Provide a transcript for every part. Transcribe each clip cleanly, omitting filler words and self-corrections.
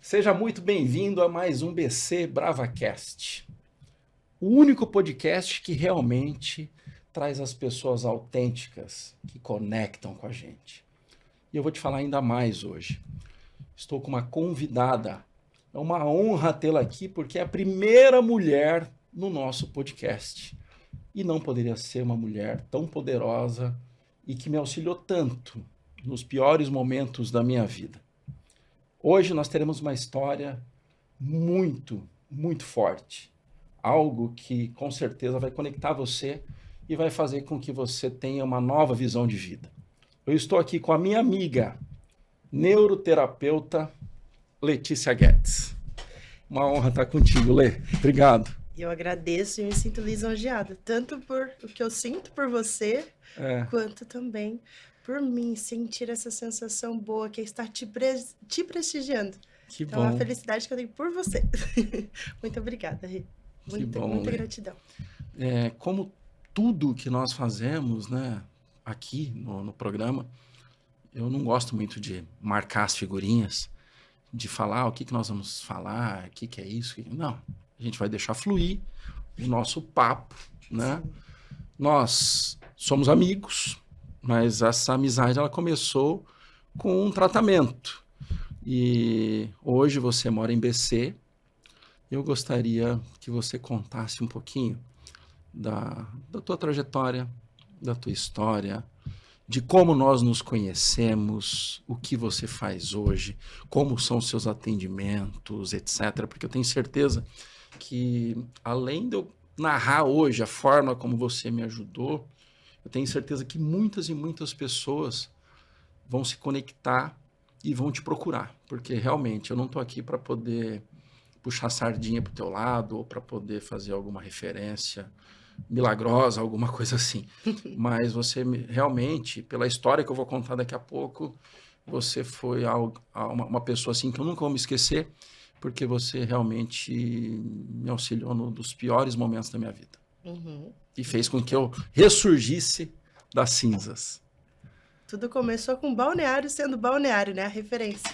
Seja muito bem-vindo a mais um BC BravaCast, o único podcast que realmente traz as pessoas autênticas que conectam com a gente. E eu vou te falar ainda mais hoje. Estou com uma convidada. É uma honra tê-la aqui porque é a primeira mulher no nosso podcast. E não poderia ser uma mulher tão poderosa e que me auxiliou tanto nos piores momentos da minha vida. Hoje nós teremos uma história muito, muito forte. Algo que com certeza vai conectar você e vai fazer com que você tenha uma nova visão de vida. Eu estou aqui com a minha amiga, neuroterapeuta Letícia Guedes. Uma honra estar contigo, Lê. Obrigado. Eu agradeço e me sinto lisonjeada, tanto por o que eu sinto por você, quanto também por mim, sentir essa sensação boa que é estar te prestigiando. Que então, bom. É uma felicidade que eu tenho por você. Muito obrigada, Rê. Muita gratidão. Como tudo que nós fazemos, né, aqui no programa, eu não gosto muito de marcar as figurinhas, de falar o que nós vamos falar, o que é isso. Não, a gente vai deixar fluir o nosso papo, né? Sim. Nós somos amigos, mas essa amizade ela começou com um tratamento. E hoje você mora em BC. Eu gostaria que você contasse um pouquinho da tua trajetória, da tua história, de como nós nos conhecemos, o que você faz hoje, como são os seus atendimentos, etc. Porque eu tenho certeza que, além de eu narrar hoje a forma como você me ajudou, eu tenho certeza que muitas e muitas pessoas vão se conectar e vão te procurar, porque realmente eu não estou aqui para poder puxar a sardinha para o teu lado ou para poder fazer alguma referência milagrosa, alguma coisa assim. Mas você realmente, pela história que eu vou contar daqui a pouco, você foi uma pessoa assim que eu nunca vou me esquecer, porque você realmente me auxiliou num dos piores momentos da minha vida. Uhum. E fez com que eu ressurgisse das cinzas. Tudo começou com Balneário sendo Balneário, né? A referência.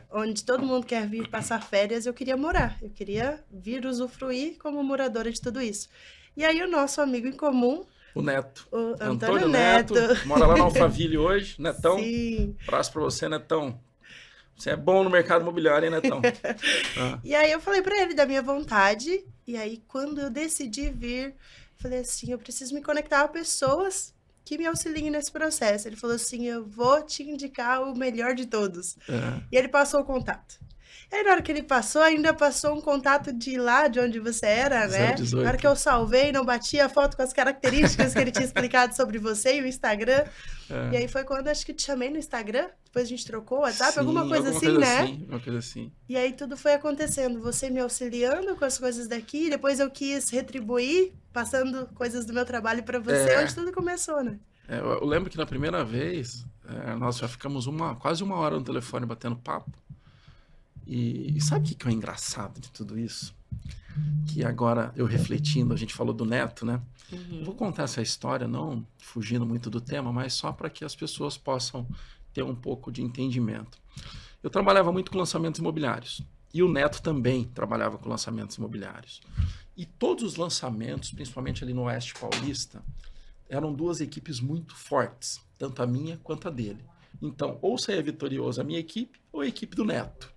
Onde todo mundo quer vir passar férias, eu queria morar. Eu queria vir usufruir como moradora de tudo isso. E aí o nosso amigo em comum... O Neto. O Antônio Neto. Mora lá na Alphaville hoje. Netão. Sim. Abraço pra você, Netão. Você é bom no mercado imobiliário, hein, Netão? E aí eu falei pra ele da minha vontade. E aí quando eu decidi vir, falei assim, eu preciso me conectar a pessoas que me auxiliem nesse processo. Ele falou assim, eu vou te indicar o melhor de todos. E ele passou o contato. E aí, na hora que ele passou, ainda passou um contato de lá, de onde você era, né? 018. Na hora que eu salvei, não batia a foto com as características que ele tinha explicado sobre você e o Instagram. E aí foi quando acho que te chamei no Instagram, depois a gente trocou o WhatsApp, alguma coisa assim, né? Alguma coisa assim. E aí tudo foi acontecendo, você me auxiliando com as coisas daqui, depois eu quis retribuir, passando coisas do meu trabalho para você, onde tudo começou, né? Eu lembro que na primeira vez, nós já ficamos quase uma hora no telefone batendo papo. E sabe o que é o engraçado de tudo isso? Que agora, eu refletindo, a gente falou do Neto, né? Eu vou contar essa história, não fugindo muito do tema, mas só para que as pessoas possam ter um pouco de entendimento. Eu trabalhava muito com lançamentos imobiliários. E o Neto também trabalhava com lançamentos imobiliários. E todos os lançamentos, principalmente ali no Oeste Paulista, eram duas equipes muito fortes, tanto a minha quanto a dele. Então, ou saía vitorioso a minha equipe ou a equipe do Neto.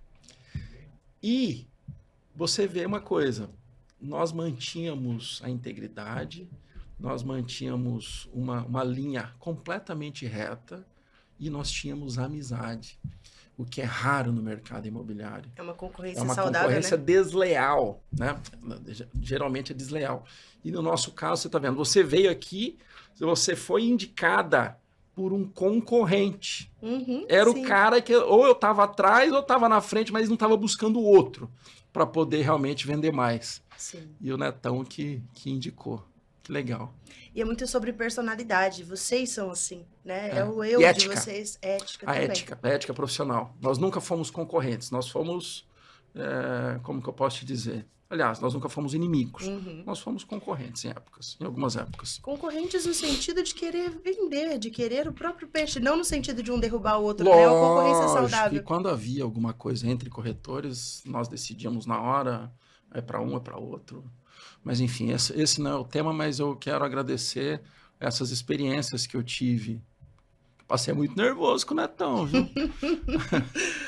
E você vê uma coisa, nós mantínhamos a integridade, nós mantínhamos uma linha completamente reta e nós tínhamos amizade, o que é raro no mercado imobiliário. É uma concorrência saudável, né? É uma concorrência desleal, né? Geralmente é desleal. E no nosso caso, você está vendo, você veio aqui, você foi indicada por um concorrente. Era sim. O cara que ou eu estava atrás ou estava na frente, mas não estava buscando o outro para poder realmente vender mais. Sim. E o Netão que indicou. Que legal. E é muito sobre personalidade. Vocês são assim, né? É o eu de vocês. Ética também. A ética profissional. Nós nunca fomos concorrentes. Nós fomos como que eu posso te dizer? Aliás, nós nunca fomos inimigos. Uhum. Nós fomos concorrentes em algumas épocas. Concorrentes no sentido de querer vender, de querer o próprio peixe, não no sentido de um derrubar o outro, né? Uma concorrência saudável. E quando havia alguma coisa entre corretores, nós decidíamos na hora, é para um, é para outro. Mas enfim, esse não é o tema, mas eu quero agradecer essas experiências que eu tive. Passei muito nervoso com o Netão, viu?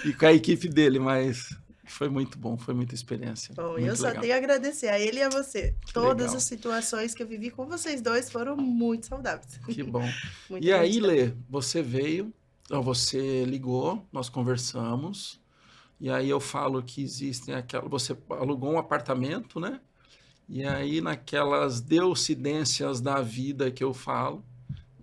E com a equipe dele, mas foi muito bom, foi muita experiência. Bom, muito eu só legal. tenho a agradecer a ele e a você. Que Todas legal. as situações que eu vivi com vocês dois foram muito saudáveis. Que bom. Muito E aí, gratidão. Lê, você veio, você ligou, nós conversamos, e aí eu falo que existem você alugou um apartamento, né? E aí, naquelas deucidências da vida que eu falo,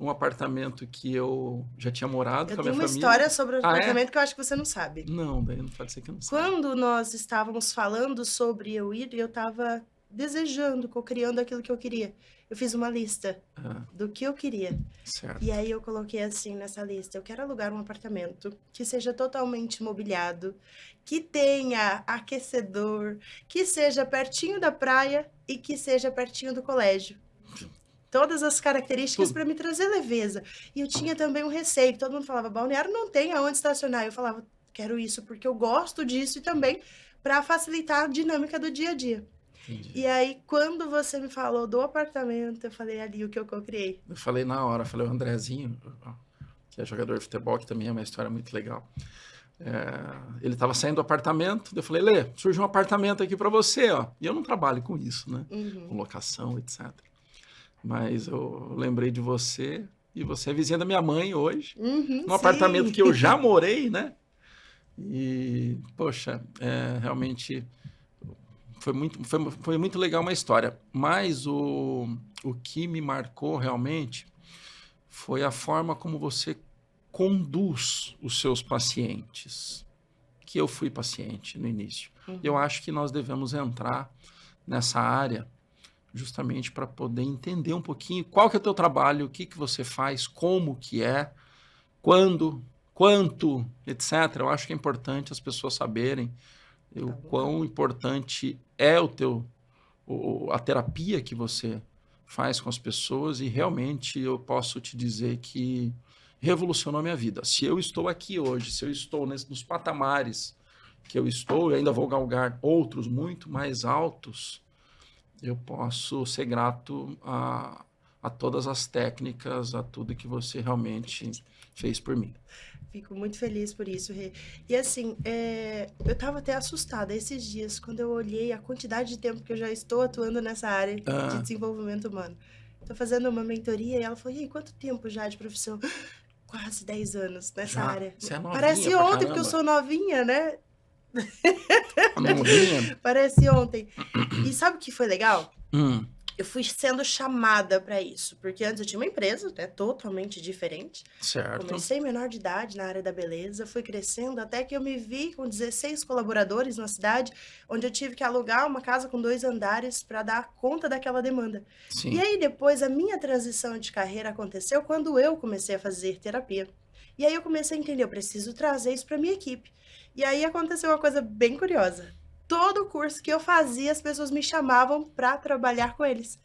um apartamento que eu já tinha morado Eu com a tenho minha uma família. história sobre o Ah, é? apartamento que eu acho que você não sabe. Não, daí não pode ser que eu não saiba. Quando nós estávamos falando sobre eu ir, eu estava desejando, co-criando aquilo que eu queria. Eu fiz uma lista do que eu queria. Certo. E aí eu coloquei assim nessa lista: eu quero alugar um apartamento que seja totalmente mobiliado, que tenha aquecedor, que seja pertinho da praia e que seja pertinho do colégio. Todas as características para me trazer leveza. E eu tinha também um receio, que todo mundo falava, Balneário não tem aonde estacionar. Eu falava, quero isso porque eu gosto disso e também para facilitar a dinâmica do dia a dia. Entendi. E aí, quando você me falou do apartamento, eu falei ali o que eu criei. Eu falei na hora, falei o Andrezinho, que é jogador de futebol, que também é uma história muito legal. Ele estava saindo do apartamento, eu falei, Lê, surgiu um apartamento aqui para você, ó. E eu não trabalho com isso, né? Com locação, etc. Mas eu lembrei de você, e você é vizinha da minha mãe hoje, num apartamento que eu já morei, né? E, poxa, realmente foi muito legal uma história. Mas o que me marcou realmente foi a forma como você conduz os seus pacientes, que eu fui paciente no início. Eu acho que nós devemos entrar nessa área justamente para poder entender um pouquinho qual que é o teu trabalho, o que você faz, como que é, quando, quanto, etc. Eu acho que é importante as pessoas saberem o quão importante é a terapia que você faz com as pessoas, e realmente eu posso te dizer que revolucionou a minha vida. Se eu estou aqui hoje, se eu estou nos patamares que eu estou, e ainda vou galgar outros muito mais altos, eu posso ser grato a todas as técnicas, a tudo que você realmente fez por mim. Fico muito feliz por isso, Rê. E assim, eu estava até assustada esses dias, quando eu olhei a quantidade de tempo que eu já estou atuando nessa área de desenvolvimento humano. Estou fazendo uma mentoria e ela falou, e aí, quanto tempo já de profissão? Quase 10 anos nessa área. Você é novinha. Parece ontem, porque eu sou novinha, né? Novinha. Parece ontem. E sabe o que foi legal? Eu fui sendo chamada para isso, porque antes eu tinha uma empresa, né, totalmente diferente. Certo. Comecei menor de idade na área da beleza, fui crescendo até que eu me vi com 16 colaboradores na cidade, onde eu tive que alugar uma casa com 2 andares para dar conta daquela demanda. Sim. E aí depois a minha transição de carreira aconteceu quando eu comecei a fazer terapia. E aí eu comecei a entender, eu preciso trazer isso para minha equipe. E aí aconteceu uma coisa bem curiosa. Todo curso que eu fazia, as pessoas me chamavam para trabalhar com eles.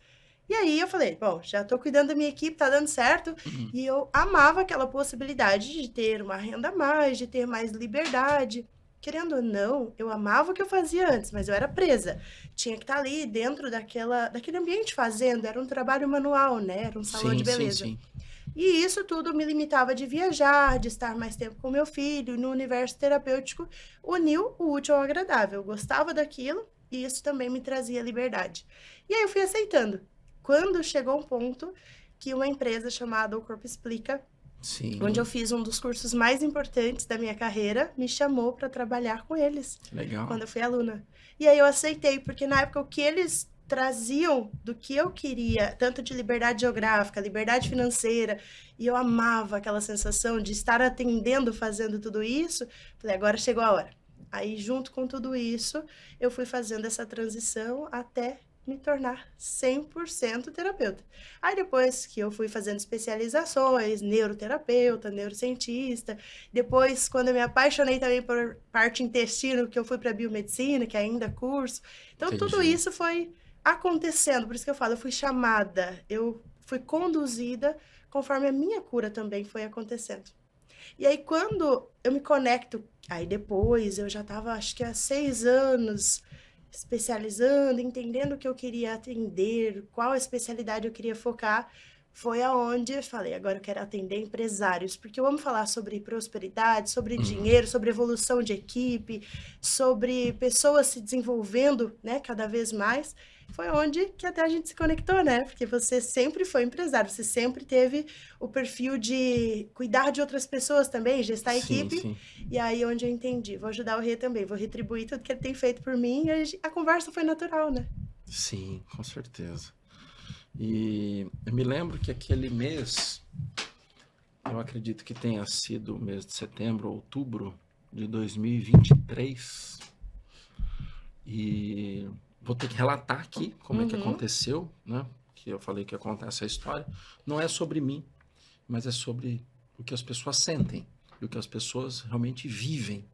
E aí eu falei, bom, já estou cuidando da minha equipe, tá dando certo. E eu amava aquela possibilidade de ter uma renda a mais, de ter mais liberdade. Querendo ou não, eu amava o que eu fazia antes, mas eu era presa. Tinha que estar ali dentro daquele ambiente fazendo, era um trabalho manual, né? Era um salão de beleza. Sim. E isso tudo me limitava de viajar, de estar mais tempo com meu filho. No universo terapêutico, uniu o útil ao agradável. Eu gostava daquilo e isso também me trazia liberdade. E aí eu fui aceitando. Quando chegou um ponto que uma empresa chamada O Corpo Explica, onde eu fiz um dos cursos mais importantes da minha carreira, me chamou para trabalhar com eles. Legal. Quando eu fui aluna. E aí eu aceitei, porque na época o que eles traziam do que eu queria, tanto de liberdade geográfica, liberdade financeira, e eu amava aquela sensação de estar atendendo, fazendo tudo isso. Falei, agora chegou a hora. Aí, junto com tudo isso, eu fui fazendo essa transição até me tornar 100% terapeuta. Aí depois que eu fui fazendo especializações, neuroterapeuta, neurocientista, depois quando eu me apaixonei também por parte intestino, que eu fui para biomedicina, que ainda é curso. Então tudo Entendi. isso foi acontecendo, por isso que eu falo, eu fui chamada, eu fui conduzida conforme a minha cura também foi acontecendo. E aí, quando eu me conecto, aí depois eu já estava, acho que há 6 anos, especializando, entendendo o que eu queria atender, qual especialidade eu queria focar, foi aonde eu falei, agora eu quero atender empresários, porque eu amo falar sobre prosperidade, sobre Uhum. dinheiro, sobre evolução de equipe, sobre pessoas se desenvolvendo, né, cada vez mais. Foi onde que até a gente se conectou, né? Porque você sempre foi empresário, você sempre teve o perfil de cuidar de outras pessoas também, gestar a Sim, equipe. sim. E aí onde eu entendi, vou ajudar o Rê também, vou retribuir tudo que ele tem feito por mim. E a conversa foi natural, né? Sim, com certeza. E eu me lembro que aquele mês, eu acredito que tenha sido o mês de setembro, outubro de 2023, e vou ter que relatar aqui como é que Uhum. aconteceu, né? Que eu falei que ia contar essa história. Não é sobre mim, mas é sobre o que as pessoas sentem e o que as pessoas realmente vivem,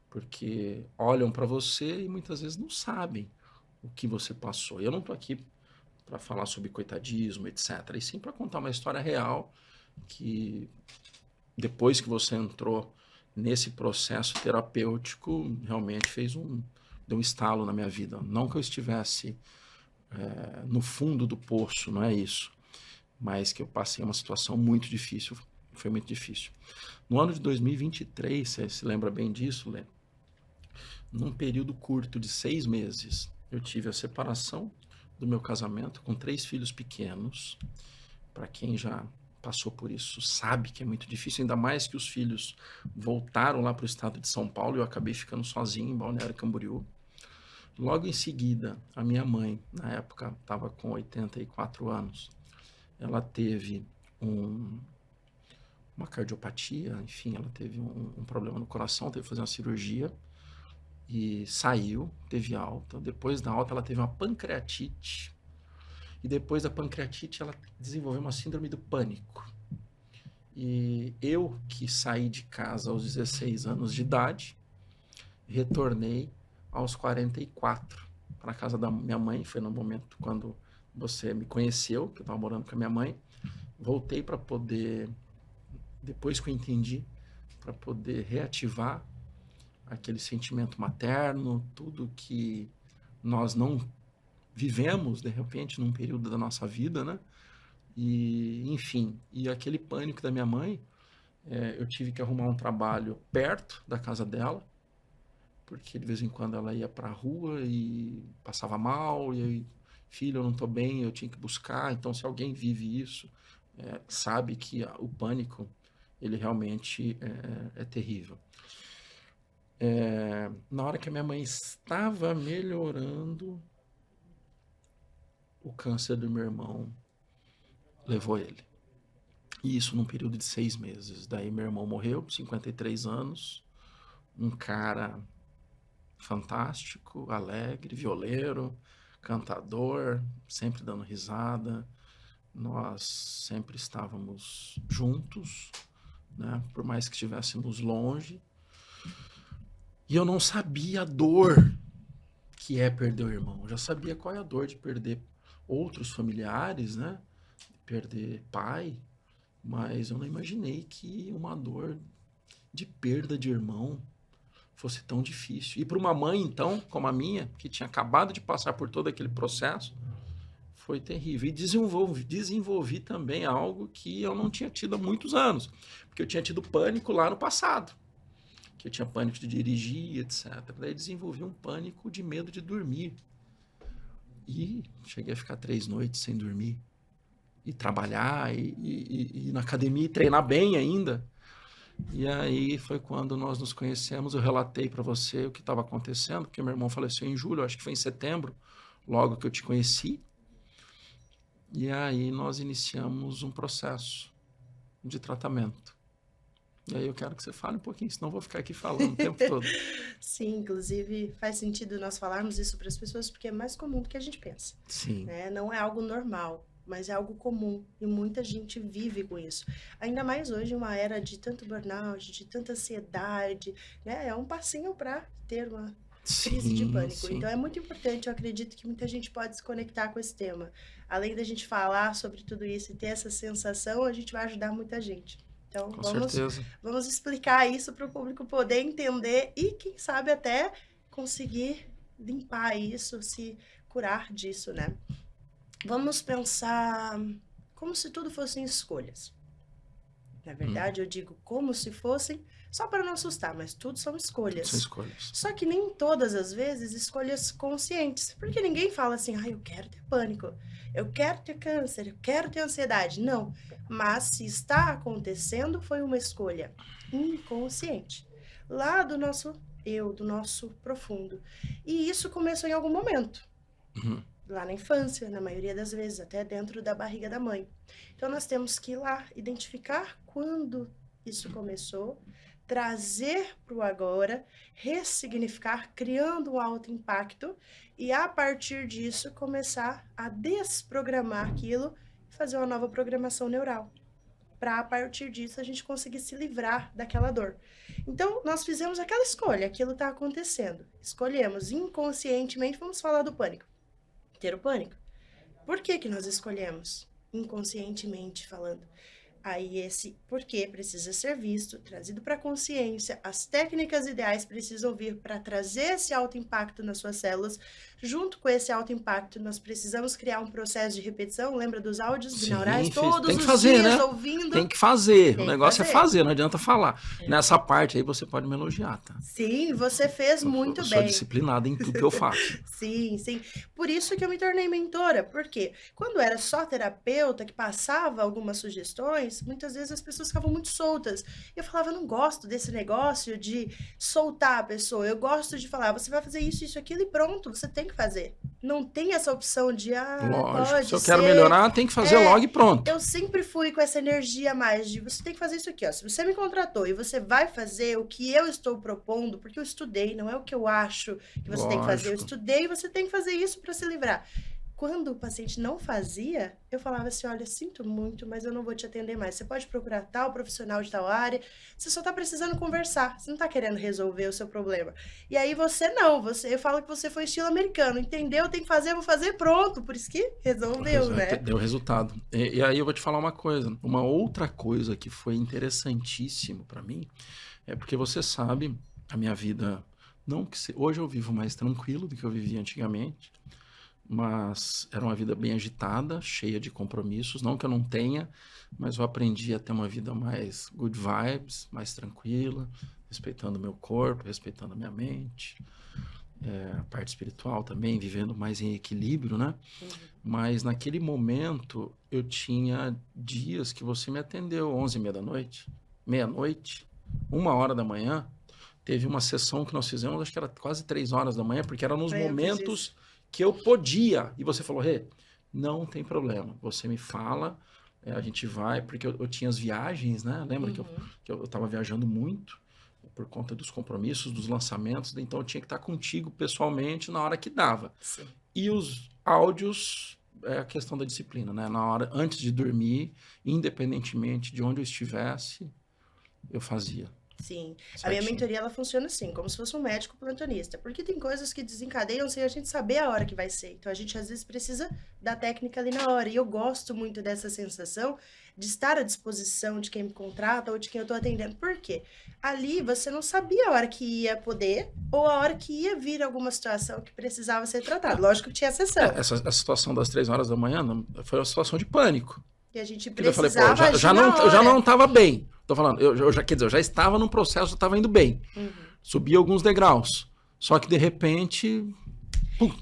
porque olham para você e muitas vezes não sabem o que você passou. E eu não estou aqui para falar sobre coitadismo, etc. E sim para contar uma história real que depois que você entrou nesse processo terapêutico, realmente deu um estalo na minha vida. Não que eu estivesse no fundo do poço, não é isso, mas que eu passei uma situação muito difícil, foi muito difícil. No ano de 2023, você se lembra bem disso, Lê? Num período curto de 6 meses, eu tive a separação do meu casamento com 3 filhos pequenos. Para quem já passou por isso sabe que é muito difícil, ainda mais que os filhos voltaram lá para o estado de São Paulo e eu acabei ficando sozinho em Balneário Camboriú. Logo em seguida, a minha mãe, na época, estava com 84 anos. Ela teve um, uma cardiopatia, enfim, ela teve um problema no coração, teve que fazer uma cirurgia e saiu, teve alta. Depois da alta, ela teve uma pancreatite. E depois da pancreatite, ela desenvolveu uma síndrome do pânico. E eu, que saí de casa aos 16 anos de idade, retornei aos 44 para a casa da minha mãe. Foi no momento quando você me conheceu, que eu estava morando com a minha mãe. Voltei para poder, depois que eu entendi, para poder reativar aquele sentimento materno, tudo que nós não vivemos, de repente, num período da nossa vida, né? E, enfim, e aquele pânico da minha mãe, eu tive que arrumar um trabalho perto da casa dela, porque de vez em quando ela ia para a rua e passava mal, e aí, filho, eu não estou bem, eu tinha que buscar. Então, se alguém vive isso, sabe que o pânico, ele realmente é terrível. Na hora que a minha mãe estava melhorando, o câncer do meu irmão levou ele. E isso num período de 6 meses. Daí meu irmão morreu, 53 anos, um cara fantástico, alegre, violeiro, cantador, sempre dando risada. Nós sempre estávamos juntos, né? Por mais que estivéssemos longe. E eu não sabia a dor que é perder o irmão. Eu já sabia qual é a dor de perder outros familiares, né? Perder pai, mas eu não imaginei que uma dor de perda de irmão fosse tão difícil. E para uma mãe, então, como a minha, que tinha acabado de passar por todo aquele processo, foi terrível. E desenvolvi também algo que eu não tinha tido há muitos anos, porque eu tinha tido pânico lá no passado, que eu tinha pânico de dirigir, etc. Daí desenvolvi um pânico de medo de dormir. E cheguei a ficar 3 noites sem dormir. E trabalhar, e ir na academia e treinar bem ainda. E aí foi quando nós nos conhecemos, eu relatei para você o que estava acontecendo, porque meu irmão faleceu em julho, acho que foi em setembro, logo que eu te conheci. E aí nós iniciamos um processo de tratamento. E aí eu quero que você fale um pouquinho, senão eu vou ficar aqui falando o tempo todo. Sim, inclusive faz sentido nós falarmos isso para as pessoas porque é mais comum do que a gente pensa, Sim. né? Não é algo normal, mas é algo comum e muita gente vive com isso. Ainda mais hoje, uma era de tanto burnout, de tanta ansiedade, né? É um passinho para ter uma crise de pânico. Então é muito importante, eu acredito que muita gente pode se conectar com esse tema. Além da gente falar sobre tudo isso e ter essa sensação, a gente vai ajudar muita gente. Então, Com certeza. vamos explicar isso para o público poder entender e, quem sabe, até conseguir limpar isso, se curar disso, né? Vamos pensar como se tudo fossem escolhas. Na verdade, eu digo como se fossem, só para não assustar, mas tudo são escolhas. São escolhas. Só que nem todas as vezes escolhas conscientes. Porque ninguém fala assim, eu quero ter pânico, eu quero ter câncer, eu quero ter ansiedade. Não. Mas se está acontecendo, foi uma escolha inconsciente. Lá do nosso eu, do nosso profundo. E isso começou em algum momento. Lá na infância, na maioria das vezes, até dentro da barriga da mãe. Então, nós temos que ir lá, identificar quando isso começou, trazer para o agora, ressignificar, criando um alto impacto, e a partir disso, começar a desprogramar aquilo e fazer uma nova programação neural. Para, a partir disso, a gente conseguir se livrar daquela dor. Então, nós fizemos aquela escolha, aquilo está acontecendo. Escolhemos inconscientemente, vamos falar do pânico. Ter o pânico. Por que que nós escolhemos? Inconscientemente falando. Aí esse porquê precisa ser visto, trazido para a consciência. As técnicas ideais precisam vir para trazer esse alto impacto nas suas células. Junto com esse alto impacto, nós precisamos criar um processo de repetição. Lembra dos áudios binaurais? Todos tem que os fazer, dias né? ouvindo. Tem que fazer. Tem o negócio fazer. É fazer, não adianta falar. Nessa parte aí você pode me elogiar, tá? Sim, você fez muito bem. Eu sou disciplinada em tudo que eu faço. Sim, sim. Por isso que eu me tornei mentora, porque quando era só terapeuta que passava algumas sugestões, muitas vezes as pessoas ficavam muito soltas. E eu falava, eu não gosto desse negócio de soltar a pessoa, eu gosto de falar, você vai fazer isso, isso, aquilo e pronto, você tem que fazer. Não tem essa opção de, Lógico, pode se eu ser. quero melhorar, tem que fazer logo e pronto. Eu sempre fui com essa energia a mais de, você tem que fazer isso aqui, ó. Se você me contratou e você vai fazer o que eu estou propondo, porque eu estudei, não é o que eu acho que você tem que fazer, eu estudei e você tem que fazer isso para se livrar. Quando o paciente não fazia, eu falava assim, olha, sinto muito, mas eu não vou te atender mais. Você pode procurar tal profissional de tal área, você só tá precisando conversar, você não tá querendo resolver o seu problema. E aí você não, eu falo que você foi estilo americano, entendeu? Tem que fazer, vou fazer, pronto. Por isso que resolveu, né? Deu resultado. E aí eu vou te falar uma coisa, uma outra coisa que foi interessantíssimo para mim, é porque você sabe, a minha vida, não que hoje eu vivo mais tranquilo do que eu vivia antigamente, mas era uma vida bem agitada, cheia de compromissos, não que eu não tenha, mas eu aprendi a ter uma vida mais good vibes, mais tranquila, respeitando o meu corpo, respeitando a minha mente, a parte espiritual também, vivendo mais em equilíbrio, né? Mas naquele momento eu tinha dias que você me atendeu 11h30 da noite, meia-noite, 1h da manhã, teve uma sessão que nós fizemos, acho que era quase 3h da manhã, porque era nos momentos que eu podia. E você falou, não tem problema. Você me fala, a gente vai, porque eu tinha as viagens, né? Lembra que eu estava viajando muito por conta dos compromissos, dos lançamentos, então eu tinha que estar contigo pessoalmente na hora que dava. Sim. E os áudios, é a questão da disciplina, né? Na hora, antes de dormir, independentemente de onde eu estivesse, eu fazia. Sim, certinho. A minha mentoria ela funciona assim, como se fosse um médico plantonista, porque tem coisas que desencadeiam sem a gente saber a hora que vai ser. Então a gente às vezes precisa da técnica ali na hora. E eu gosto muito dessa sensação de estar à disposição de quem me contrata ou de quem eu estou atendendo. Por quê? Ali você não sabia a hora que ia poder ou a hora que ia vir alguma situação que precisava ser tratada. Lógico que tinha sessão. A situação das 3h da manhã foi uma situação de pânico. E a gente precisava eu falei, eu já não estava bem. Tô falando, quer dizer, eu já estava num processo, eu estava indo bem. Subi alguns degraus. Só que, de repente,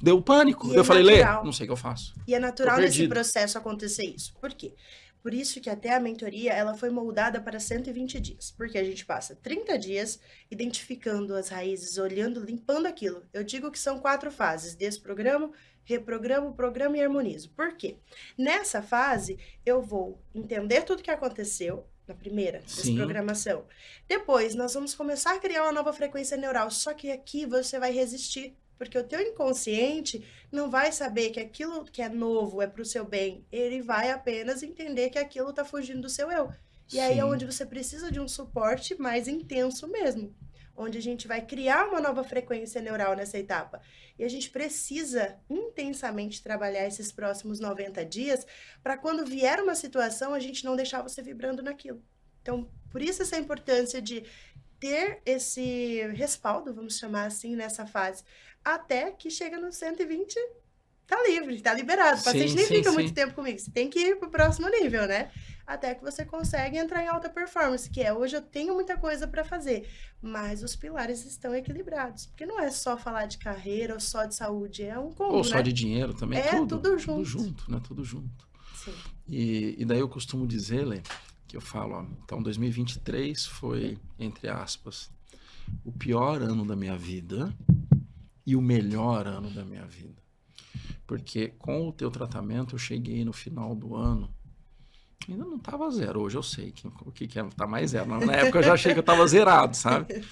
deu pânico. Eu falei, Lê, não sei o que eu faço. E é natural nesse processo acontecer isso. Por quê? Por isso que até a mentoria, ela foi moldada para 120 dias. Porque a gente passa 30 dias identificando as raízes, olhando, limpando aquilo. Eu digo que são 4 fases. Desprogramo, reprogramo, programo e harmonizo. Por quê? Nessa fase, eu vou entender tudo que aconteceu, na primeira Sim. desprogramação. Depois, nós vamos começar a criar uma nova frequência neural, só que aqui você vai resistir, porque o teu inconsciente não vai saber que aquilo que é novo é para o seu bem, ele vai apenas entender que aquilo está fugindo do seu eu. E aí é Sim. onde você precisa de um suporte mais intenso mesmo, onde a gente vai criar uma nova frequência neural nessa etapa. E a gente precisa intensamente trabalhar esses próximos 90 dias para quando vier uma situação, a gente não deixar você vibrando naquilo. Então, por isso essa importância de ter esse respaldo, vamos chamar assim, nessa fase, até que chega no 120, tá livre, tá liberado. O paciente Sim, nem sim, fica sim. muito tempo comigo, você tem que ir pro próximo nível, né? Até que você consegue entrar em alta performance, que é hoje eu tenho muita coisa para fazer, mas os pilares estão equilibrados, porque não é só falar de carreira ou só de saúde, é um combo, Ou só né? de dinheiro também, É tudo. tudo junto. Tudo junto, né? Tudo junto. Sim. E daí eu costumo dizer, Lê, que eu falo, ó, então 2023 foi, entre aspas, o pior ano da minha vida e o melhor ano da minha vida. Porque com o teu tratamento eu cheguei no final do ano, ainda não estava zero, hoje eu sei o que é tá mais zero. Na época eu já achei que eu estava zerado, sabe?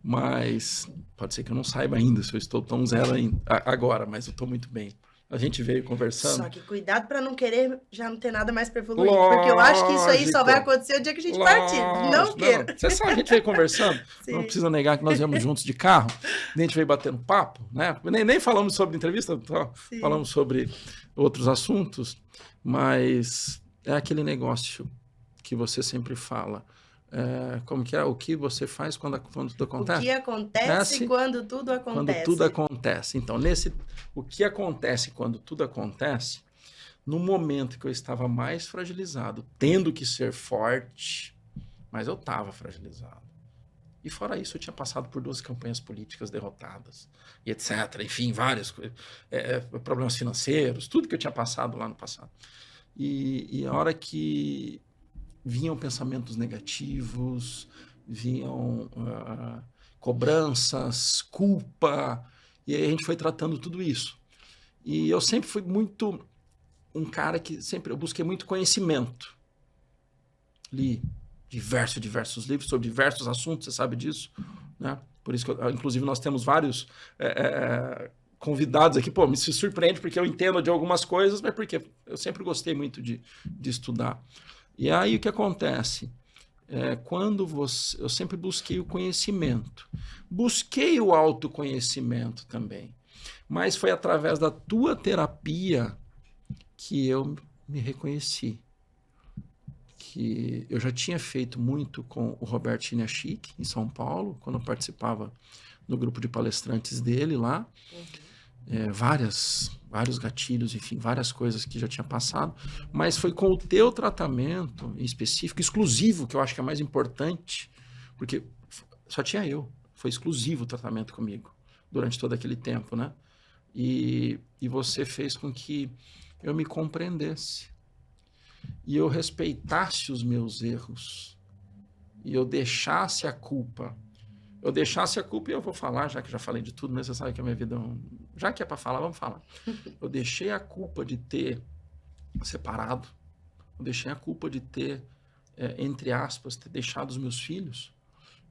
Mas pode ser que eu não saiba ainda se eu estou tão zero ainda, agora, mas eu estou muito bem. A gente veio conversando. Só que cuidado para não querer já não ter nada mais para evoluir. Porque eu acho que isso aí só vai acontecer o dia que a gente partir. Não queira. Você sabe, a gente veio conversando. Sim. Não precisa negar que nós viemos juntos de carro. A gente veio batendo papo, né? Nem falamos sobre entrevista, Sim. falamos sobre outros assuntos. Mas é aquele negócio que você sempre fala. Como que é? O que você faz quando tudo acontece? O que acontece quando tudo acontece. Quando tudo acontece. Então, o que acontece quando tudo acontece, no momento que eu estava mais fragilizado, tendo que ser forte, mas eu estava fragilizado. E fora isso, eu tinha passado por 2 campanhas políticas derrotadas, e etc. Enfim, vários problemas financeiros, tudo que eu tinha passado lá no passado. E a hora que vinham pensamentos negativos, vinham cobranças, culpa, e aí a gente foi tratando tudo isso. E eu sempre fui muito um cara que eu busquei muito conhecimento. Li diversos livros sobre diversos assuntos, você sabe disso, né? Por isso que, inclusive, nós temos vários convidados aqui. Pô, me surpreende porque eu entendo de algumas coisas, mas porque eu sempre gostei muito de estudar. E aí o que acontece? Eu sempre busquei o conhecimento. Busquei o autoconhecimento também. Mas foi através da tua terapia que eu me reconheci. Que eu já tinha feito muito com o Roberto Chiniachik, em São Paulo, quando eu participava no grupo de palestrantes dele lá. Vários gatilhos, enfim, várias coisas que já tinha passado, mas foi com o teu tratamento em específico, exclusivo, que eu acho que é mais importante, porque só tinha eu, foi exclusivo o tratamento comigo durante todo aquele tempo, né? E você fez com que eu me compreendesse e eu respeitasse os meus erros e eu deixasse a culpa. E eu vou falar, já que já falei de tudo, mas você sabe que a minha vida... Já que é para falar, vamos falar. Eu deixei a culpa de ter separado. Eu deixei a culpa de ter, entre aspas, ter deixado os meus filhos.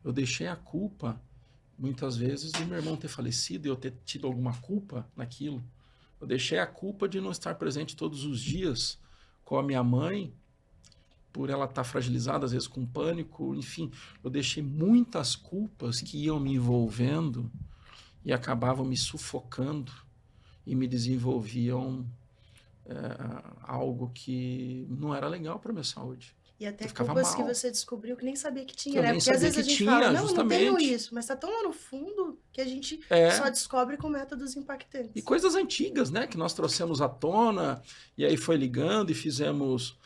Eu deixei a culpa, muitas vezes, de meu irmão ter falecido e eu ter tido alguma culpa naquilo. Eu deixei a culpa de não estar presente todos os dias com a minha mãe, por ela estar fragilizada, às vezes com pânico, enfim, eu deixei muitas culpas que iam me envolvendo e acabavam me sufocando e me desenvolviam algo que não era legal para a minha saúde. E até culpas que você descobriu que nem sabia que tinha, né? Porque às vezes a gente tinha, fala, não, justamente. não tenho isso, mas tá tão lá no fundo que a gente só descobre com métodos impactantes. E coisas antigas, né? Que nós trouxemos à tona, e aí foi ligando e fizemos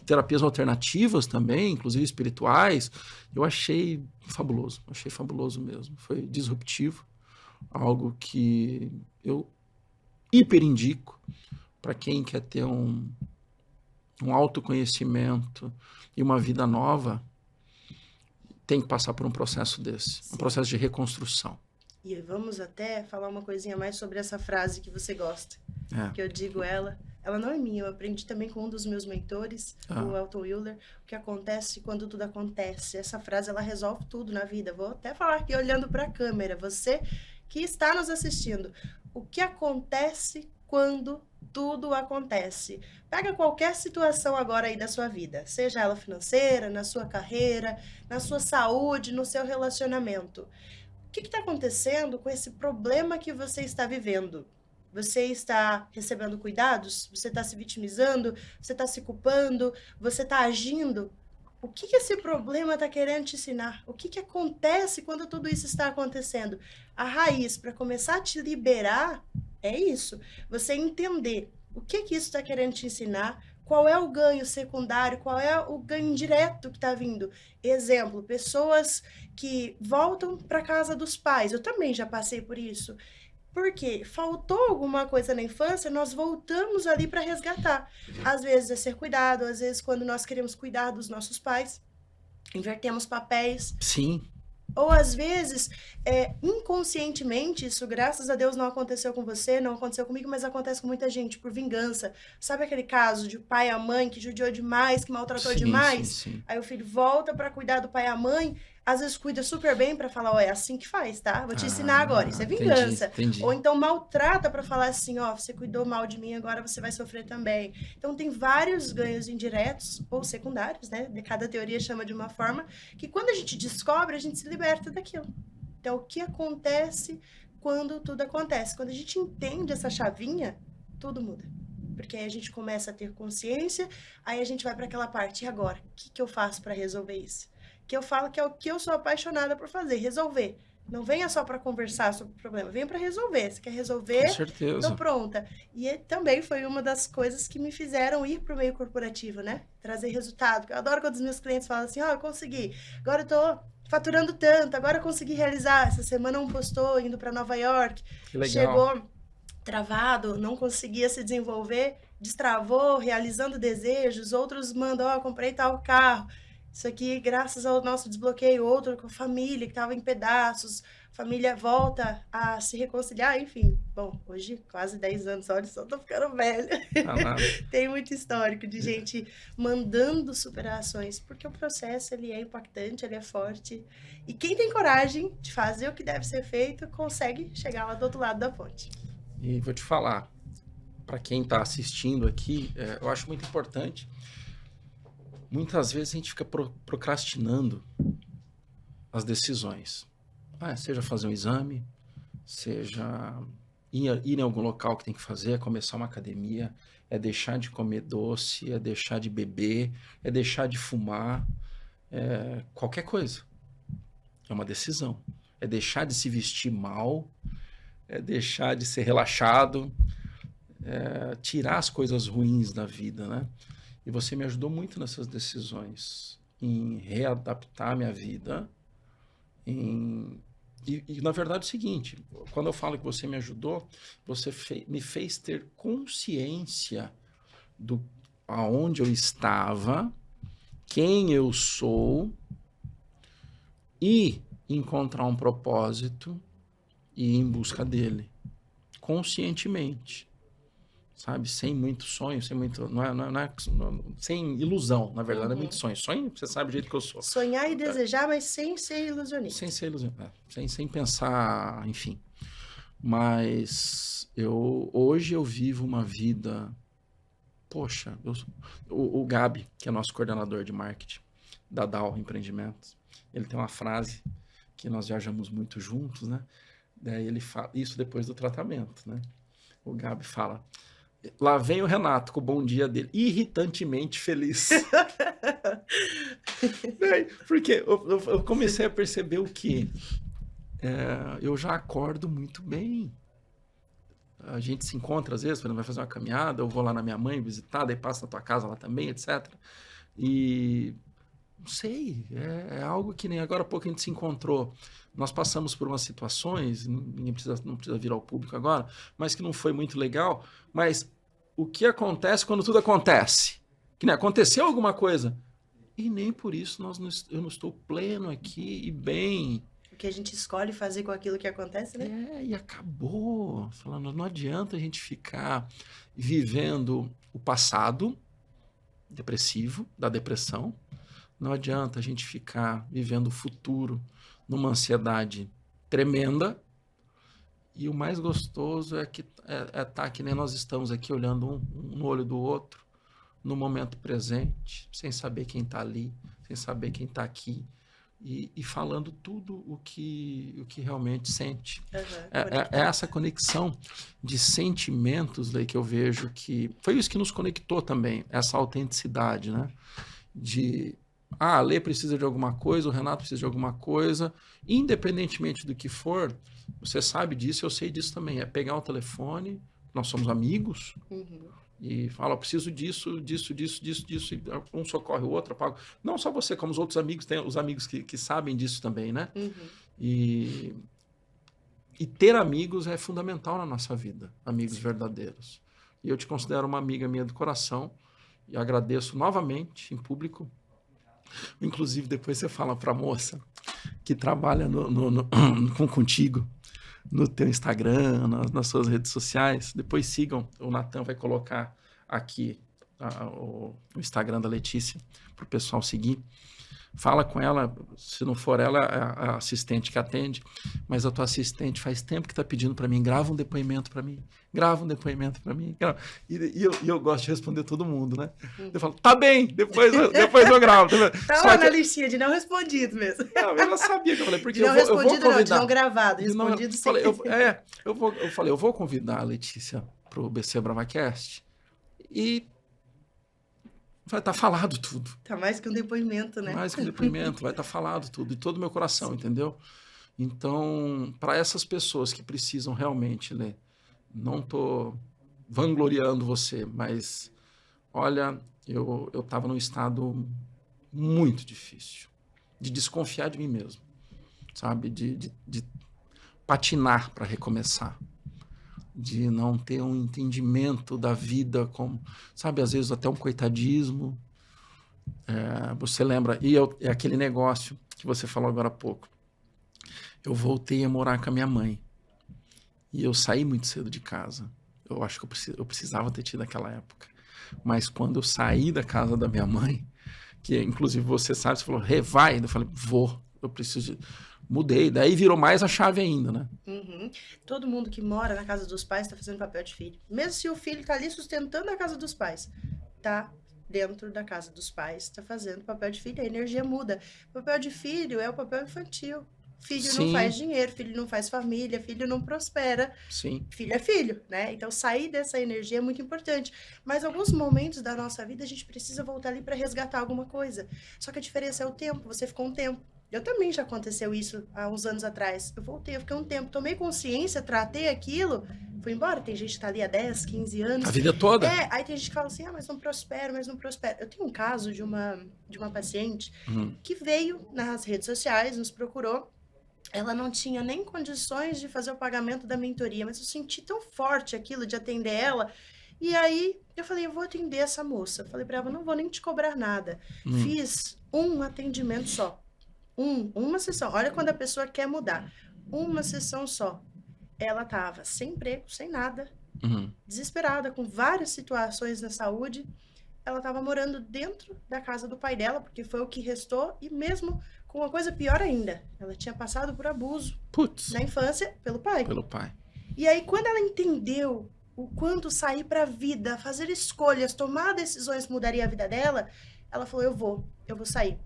terapias alternativas também, inclusive espirituais. Eu achei fabuloso mesmo. Foi disruptivo, algo que eu hiper indico para quem quer ter um autoconhecimento e uma vida nova, tem que passar por um processo desse. Sim. Um processo de reconstrução. E vamos até falar uma coisinha mais sobre essa frase que você gosta. Que eu digo ela ela não é minha, eu aprendi também com um dos meus mentores, o Elton Willer, o que acontece quando tudo acontece. Essa frase, ela resolve tudo na vida. Vou até falar aqui olhando para a câmera, você que está nos assistindo, o que acontece quando tudo acontece? Pega qualquer situação agora aí da sua vida, seja ela financeira, na sua carreira, na sua saúde, no seu relacionamento. O que está acontecendo com esse problema que você está vivendo? Você está recebendo cuidados? Você está se vitimizando? Você está se culpando? Você está agindo? O que esse problema está querendo te ensinar? O que acontece quando tudo isso está acontecendo? A raiz para começar a te liberar é isso. Você entender o que isso está querendo te ensinar, qual é o ganho secundário, qual é o ganho direto que está vindo. Exemplo, pessoas que voltam para casa dos pais. Eu também já passei por isso. Porque faltou alguma coisa na infância, nós voltamos ali para resgatar. Às vezes é ser cuidado, às vezes quando nós queremos cuidar dos nossos pais, invertemos papéis. Sim. Ou às vezes, inconscientemente, isso graças a Deus não aconteceu com você, não aconteceu comigo, mas acontece com muita gente, por vingança. Sabe aquele caso de pai e a mãe que judiou demais, que maltratou demais? Sim. Aí o filho volta para cuidar do pai e a mãe, às vezes cuida super bem para falar, ó, é assim que faz, tá? Vou te ensinar agora, isso é vingança. Entendi. Ou então maltrata para falar assim, ó, você cuidou mal de mim, agora você vai sofrer também. Então tem vários ganhos indiretos ou secundários, né? Cada teoria chama de uma forma, que quando a gente descobre, a gente se liberta daquilo. Então o que acontece quando tudo acontece? Quando a gente entende essa chavinha, tudo muda. Porque aí a gente começa a ter consciência, aí a gente vai para aquela parte, e agora? O que eu faço para resolver isso? Que eu falo que é o que eu sou apaixonada por fazer, resolver. Não venha só para conversar sobre o problema, venha para resolver. Você quer resolver? Com certeza. Tô pronta. E também foi uma das coisas que me fizeram ir para o meio corporativo, né? Trazer resultado. Eu adoro quando os meus clientes falam assim, ó, eu consegui. Agora eu tô faturando tanto, agora eu consegui realizar. Essa semana um postou indo para Nova York. Que legal. Chegou travado, não conseguia se desenvolver, destravou, realizando desejos. Outros mandam, ó, comprei tal carro. Isso aqui, graças ao nosso desbloqueio, outro com a família que estava em pedaços, família volta a se reconciliar, enfim. Bom, hoje quase 10 anos, olha só, tô ficando velha. Tem muito histórico de gente mandando superações, porque o processo, ele é impactante, ele é forte. E quem tem coragem de fazer o que deve ser feito, consegue chegar lá do outro lado da ponte. E vou te falar, para quem está assistindo aqui, eu acho muito importante. Muitas vezes a gente fica procrastinando as decisões. Seja fazer um exame, seja ir em algum local que tem que fazer, é começar uma academia, é deixar de comer doce, é deixar de beber, é deixar de fumar, qualquer coisa. É uma decisão. É deixar de se vestir mal, é deixar de ser relaxado, tirar as coisas ruins da vida, né? E você me ajudou muito nessas decisões, em readaptar a minha vida. E na verdade é o seguinte, quando eu falo que você me ajudou, você me fez ter consciência do aonde eu estava, quem eu sou, e encontrar um propósito e ir em busca dele, conscientemente. Sabe, sem muito sonho, sem muito, sem ilusão, na verdade, é muito sonho. Sonho, você sabe o jeito que eu sou. Sonhar e desejar, mas sem ser ilusionista. Sem ser ilusionista, sem pensar, enfim. Mas hoje eu vivo uma vida, poxa, o Gabi, que é nosso coordenador de marketing da DAO Empreendimentos, ele tem uma frase que nós viajamos muito juntos, né? Daí ele fala, isso depois do tratamento, né? O Gabi fala, lá vem o Renato com o bom dia dele, irritantemente feliz. Porque eu comecei a perceber o que eu já acordo muito bem. A gente se encontra às vezes, vai fazer uma caminhada, eu vou lá na minha mãe visitar, daí passa na tua casa lá também, etc. E não sei, é algo que nem agora há pouco a gente se encontrou. Nós passamos por umas situações, não precisa vir ao público agora, mas que não foi muito legal. Mas o que acontece quando tudo acontece? Que nem aconteceu alguma coisa. E nem por isso eu não estou pleno aqui e bem. O que a gente escolhe fazer com aquilo que acontece, né? E acabou. Falando, não adianta a gente ficar vivendo o passado depressivo, da depressão. Não adianta a gente ficar vivendo o futuro numa ansiedade tremenda. E o mais gostoso é estar que nem nós estamos aqui, olhando um no olho do outro, no momento presente, sem saber quem está ali, sem saber quem está aqui, e falando tudo o que realmente sente. É essa conexão de sentimentos aí que eu vejo que... Foi isso que nos conectou também, essa autenticidade, né? A Lê precisa de alguma coisa, o Renato precisa de alguma coisa, independentemente do que for, você sabe disso, eu sei disso também, é pegar o telefone, nós somos amigos, e fala, eu preciso disso, e um socorre o outro, apaga. Não só você, como os outros amigos, tem os amigos que sabem disso também, né? E ter amigos é fundamental na nossa vida, amigos verdadeiros. E eu te considero uma amiga minha do coração, e agradeço novamente, em público. Inclusive, depois você fala para a moça que trabalha contigo, no teu Instagram, nas suas redes sociais. Depois sigam, o Natan vai colocar aqui o Instagram da Letícia para o pessoal seguir. Fala com ela, se não for ela, é a assistente que atende, mas a tua assistente faz tempo que está pedindo para mim, grava um depoimento para mim. E eu gosto de responder todo mundo, né? Eu falo, tá bem, depois eu gravo. Tá lá na listinha de não respondido mesmo. Não, eu já sabia que eu falei, porque de não eu vou convidar. Não, de não gravado, respondido sim. Eu vou convidar a Letícia para o BC BravaCast e vai estar falado tudo. Tá mais que um depoimento, né? Mais que um depoimento, vai estar falado tudo, de todo o meu coração, entendeu? Então, para essas pessoas que precisam realmente, né? Não estou vangloriando você, mas, olha, eu estava num estado muito difícil, de desconfiar de mim mesmo, sabe? De patinar para recomeçar, de não ter um entendimento da vida, como, sabe, às vezes até um coitadismo. Você lembra, é aquele negócio que você falou agora há pouco. Eu voltei a morar com a minha mãe e eu saí muito cedo de casa. Eu acho que eu precisava ter tido naquela época. Mas quando eu saí da casa da minha mãe, que inclusive você sabe, você falou, vai, eu falei, vou, eu preciso mudei, daí virou mais a chave ainda, né? Todo mundo que mora na casa dos pais tá fazendo papel de filho. Mesmo se o filho tá ali sustentando a casa dos pais, tá dentro da casa dos pais, tá fazendo papel de filho, a energia muda. O papel de filho é o papel infantil. Filho não faz dinheiro, filho não faz família, filho não prospera. Sim. Filho é filho, né? Então sair dessa energia é muito importante. Mas em alguns momentos da nossa vida a gente precisa voltar ali para resgatar alguma coisa. Só que a diferença é o tempo, você ficou um tempo. Eu também já aconteceu isso há uns anos atrás. Eu voltei, eu fiquei um tempo, tomei consciência, tratei aquilo, fui embora. Tem gente que tá ali há 10, 15 anos. A vida toda. Aí tem gente que fala assim, mas não prospera, mas não prospera. Eu tenho um caso de uma paciente que veio nas redes sociais, nos procurou. Ela não tinha nem condições de fazer o pagamento da mentoria, mas eu senti tão forte aquilo de atender ela. E aí eu falei, eu vou atender essa moça. Falei pra ela, não vou nem te cobrar nada. Fiz um atendimento só. Uma sessão. Olha quando a pessoa quer mudar. Uma sessão só. Ela tava sem emprego, sem nada, desesperada, com várias situações na saúde. Ela tava morando dentro da casa do pai dela, porque foi o que restou, e mesmo com uma coisa pior ainda, ela tinha passado por abuso na infância pelo pai. Pelo pai. E aí, quando ela entendeu o quanto sair pra vida, fazer escolhas, tomar decisões mudaria a vida dela, ela falou, eu vou sair.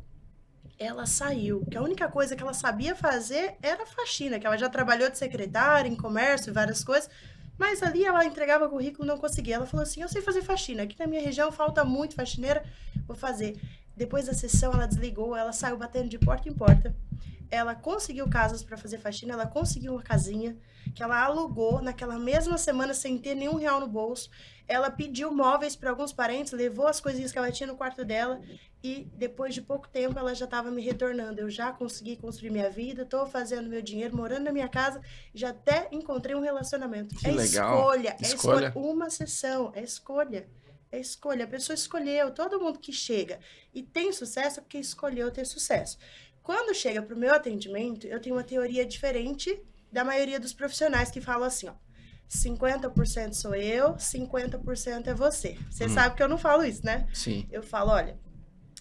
Ela saiu, que a única coisa que ela sabia fazer era faxina, que ela já trabalhou de secretária, em comércio e várias coisas, mas ali ela entregava currículo e não conseguia. Ela falou assim, eu sei fazer faxina, aqui na minha região falta muito faxineira, vou fazer. Depois da sessão, ela desligou, ela saiu batendo de porta em porta. Ela conseguiu casas para fazer faxina, ela conseguiu uma casinha que ela alugou naquela mesma semana sem ter nenhum real no bolso. Ela pediu móveis para alguns parentes, levou as coisinhas que ela tinha no quarto dela e depois de pouco tempo ela já estava me retornando. Eu já consegui construir minha vida, estou fazendo meu dinheiro, morando na minha casa, já até encontrei um relacionamento. Que legal. Escolha. Uma sessão, é escolha. É escolha. A pessoa escolheu, todo mundo que chega e tem sucesso é porque escolheu ter sucesso. Quando chega para o meu atendimento, eu tenho uma teoria diferente da maioria dos profissionais que falam assim, ó, 50% sou eu, 50% é você. Você sabe que eu não falo isso, né? Sim. Eu falo, olha,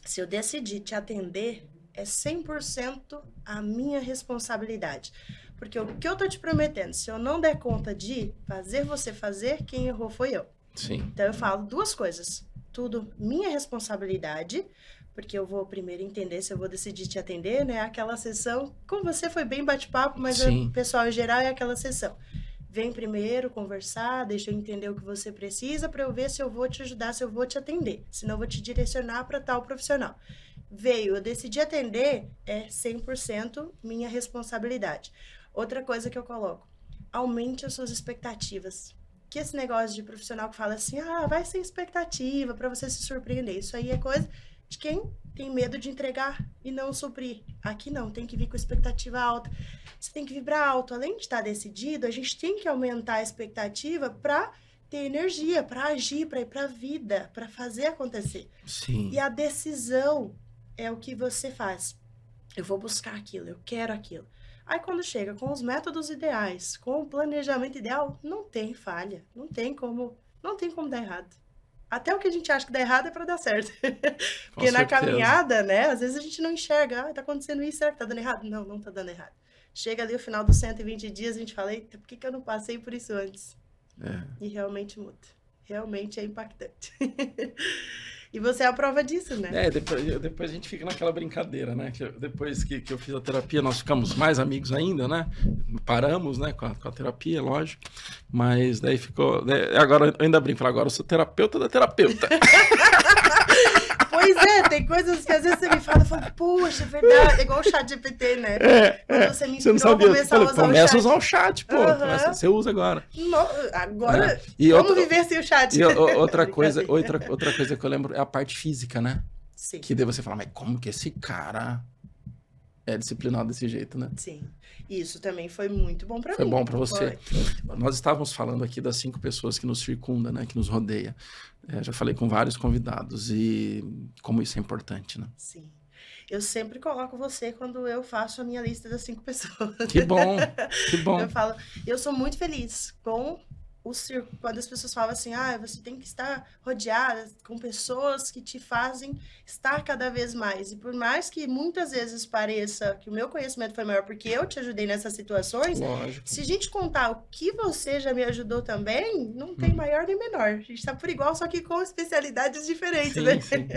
se eu decidir te atender, é 100% a minha responsabilidade. Porque o que eu tô te prometendo, se eu não der conta de fazer você fazer, quem errou foi eu. Sim. Então eu falo duas coisas. Tudo minha responsabilidade, porque eu vou primeiro entender se eu vou decidir te atender, né? Aquela sessão, com você foi bem bate-papo, mas o pessoal em geral é aquela sessão. Vem primeiro conversar, deixa eu entender o que você precisa para eu ver se eu vou te ajudar, se eu vou te atender. Senão eu vou te direcionar para tal profissional. Veio, eu decidi atender, é 100% minha responsabilidade. Outra coisa que eu coloco, aumente as suas expectativas. Que esse negócio de profissional que fala assim, vai sem expectativa para você se surpreender. Isso aí é coisa de quem tem medo de entregar e não suprir. Aqui não, tem que vir com expectativa alta. Você tem que vibrar alto. Além de estar decidido, a gente tem que aumentar a expectativa para ter energia, para agir, para ir para a vida, para fazer acontecer. Sim. E a decisão é o que você faz. Eu vou buscar aquilo, eu quero aquilo. Aí quando chega com os métodos ideais, com o planejamento ideal, não tem falha, não tem como dar errado. Até o que a gente acha que dá errado é para dar certo. Porque na caminhada, né, às vezes a gente não enxerga, tá acontecendo isso, será que tá dando errado? Não, não tá dando errado. Chega ali o final dos 120 dias, a gente fala, eita, por que eu não passei por isso antes? E realmente muda. Realmente é impactante. E você é a prova disso, né? Depois a gente fica naquela brincadeira, né? Depois que eu fiz a terapia, nós ficamos mais amigos ainda, né? Paramos, né? Com a terapia, lógico. Mas daí ficou... agora eu ainda brinco, agora eu sou terapeuta da terapeuta. Pois é, tem coisas que às vezes você me fala, eu falo, poxa, é verdade. É igual o chat GPT, né? Quando você me inspirou a começar a usar o chat. Começa a usar o chat, pô. Você usa agora. Agora, vamos viver sem o chat. E outra coisa que eu lembro é a parte física, né? Sim. Que daí você fala, mas como que esse cara é disciplinado desse jeito, né? Sim. Isso também foi muito bom pra mim. Foi bom pra você. Nós estávamos falando aqui das 5 pessoas que nos circundam, né? Que nos rodeia. Já falei com vários convidados e como isso é importante, né? Sim. Eu sempre coloco você quando eu faço a minha lista das 5 pessoas. Que bom, que bom. Eu falo, eu sou muito feliz com o circo, quando as pessoas falam assim, você tem que estar rodeada com pessoas que te fazem estar cada vez mais. E por mais que muitas vezes pareça que o meu conhecimento foi maior porque eu te ajudei nessas situações, lógico. Se a gente contar o que você já me ajudou também, não tem maior nem menor. A gente tá por igual, só que com especialidades diferentes, sim, né? Sim.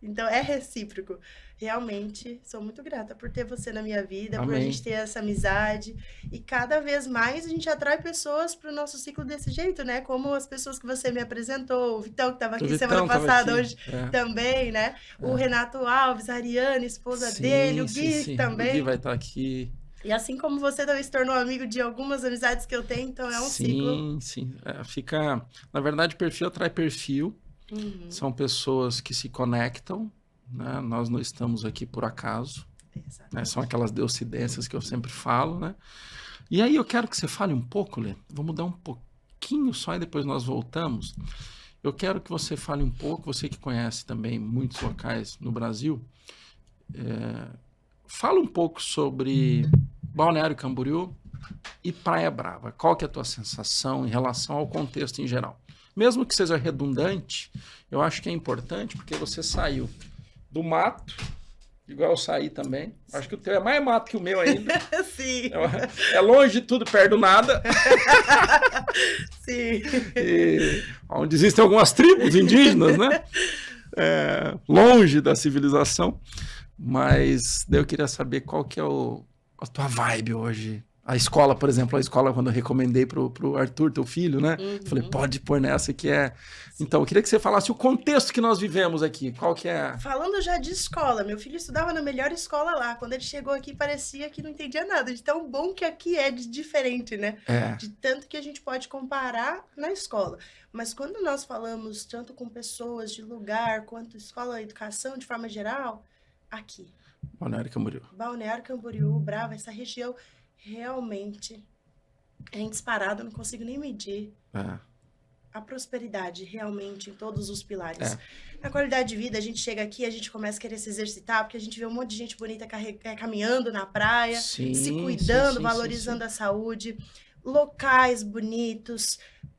Então, é recíproco. Realmente, sou muito grata por ter você na minha vida, por a gente ter essa amizade. E cada vez mais a gente atrai pessoas para o nosso ciclo desse jeito, né? Como as pessoas que você me apresentou, o Vitão, que estava aqui semana passada, hoje também, né? O Renato Alves, a Ariane, esposa dele, o Gui também. O Gui vai estar aqui. E assim como você também se tornou amigo de algumas amizades que eu tenho, então é um ciclo. Sim. Fica... Na verdade, perfil atrai perfil. São pessoas que se conectam, né? Nós não estamos aqui por acaso, né? São aquelas deucidências que eu sempre falo, né? E aí eu quero que você fale um pouco, Lê, vou mudar um pouquinho só e depois nós voltamos. Eu quero que você fale um pouco, você que conhece também muitos locais no Brasil, fala um pouco sobre Balneário Camboriú e Praia Brava. Qual que é a tua sensação em relação ao contexto em geral? Mesmo que seja redundante, eu acho que é importante porque você saiu do mato, igual eu saí também. Acho que o teu é mais mato que o meu ainda. Sim. É longe de tudo, perto do nada. Sim. E onde existem algumas tribos indígenas, né? Longe da civilização. Mas daí eu queria saber qual que é a tua vibe hoje. A escola, por exemplo, quando eu recomendei pro Arthur, teu filho, né? Falei, pode pôr nessa que é... Sim. Então, eu queria que você falasse o contexto que nós vivemos aqui. Qual que é... Falando já de escola, meu filho estudava na melhor escola lá. Quando ele chegou aqui, parecia que não entendia nada. De tão bom que aqui é de diferente, né? De tanto que a gente pode comparar na escola. Mas quando nós falamos tanto com pessoas de lugar, quanto escola, educação de forma geral, aqui. Balneário Camboriú, Brava, essa região... Realmente, é disparado, eu não consigo nem medir a prosperidade realmente em todos os pilares. É. Na qualidade de vida, a gente chega aqui, a gente começa a querer se exercitar, porque a gente vê um monte de gente bonita caminhando na praia, Sim, se cuidando, sim, valorizando sim. a saúde, locais bonitos.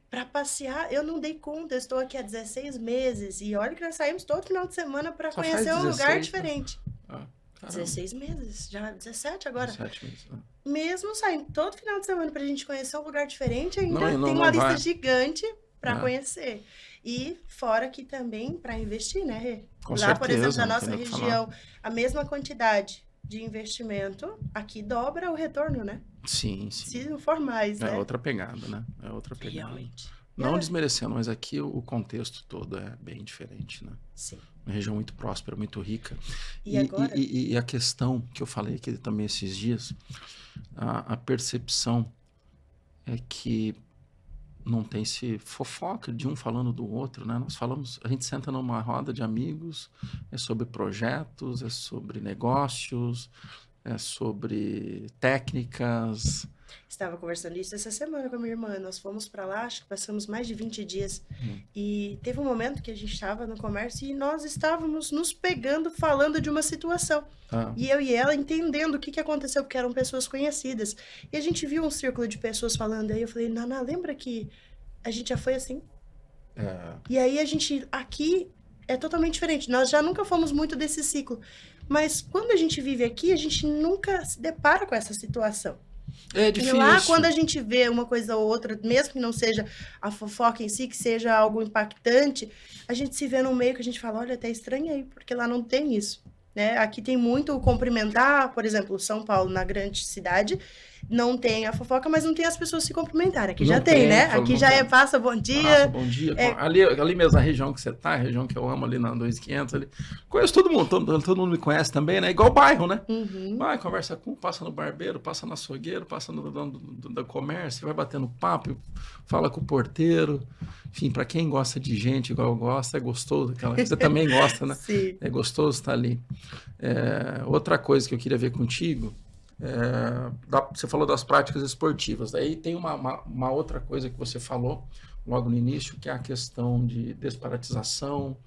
Para passear, eu não dei conta, eu estou aqui há 16 meses e olha que nós saímos todo final de semana para Só faz conhecer um lugar 16, né? diferente. Ah, caramba, 16 meses, já 17 agora. 17 meses. Né? Mesmo saindo todo final de semana pra gente conhecer um lugar diferente, ainda Não, tem uma lista vai. gigante para É. conhecer. E fora aqui também para investir, né, Rê? Com Lá, certeza, por exemplo, na não nossa tem nem o que região, a mesma quantidade de investimento, aqui dobra o retorno, né? Sim, sim. Se não for mais, né? É outra pegada, né? É outra pegada. Realmente. Não desmerecendo, mas aqui o contexto todo é bem diferente, né? Sim. Uma região muito próspera, muito rica. E agora? E a questão que eu falei aqui também esses dias, a percepção é que não tem se fofoca de um falando do outro, né? Nós falamos, a gente senta numa roda de amigos, é sobre projetos, é sobre negócios, é sobre técnicas. Estava conversando isso essa semana com a minha irmã. Nós fomos para lá, acho que passamos mais de 20 dias. E teve um momento que a gente estava no comércio e nós estávamos nos pegando falando de uma situação. E eu e ela entendendo o que aconteceu, porque eram pessoas conhecidas. E a gente viu um círculo de pessoas falando. Aí eu falei, Naná, lembra que a gente já foi assim? E aí a gente, aqui, é totalmente diferente. Nós já nunca fomos muito desse ciclo. Mas quando a gente vive aqui, a gente nunca se depara com essa situação. É difícil. E lá, quando a gente vê uma coisa ou outra, mesmo que não seja a fofoca em si, que seja algo impactante, a gente se vê num meio que a gente fala, olha, até estranhei, porque lá não tem isso. Né? Aqui tem muito o cumprimentar, por exemplo, São Paulo, na grande cidade, não tem a fofoca, mas não tem as pessoas se cumprimentarem. Aqui Não já tem, né? falo, Aqui não já tem. é passa, bom dia. Passa, bom dia. Ali mesmo, a região que você tá, a região que eu amo, ali na 2500, ali. Conheço todo mundo, todo mundo me conhece também, né? Igual bairro, né? Vai, conversa com um, passa no barbeiro, passa no açougueiro, passa no dono do comércio, vai batendo papo, fala com o porteiro. Enfim, para quem gosta de gente igual eu gosto, é gostoso. Você também gosta, né? Sim. É gostoso estar ali. Outra coisa que eu queria ver contigo, você falou das práticas esportivas. Daí tem uma outra coisa que você falou logo no início, que é a questão de desparasitização,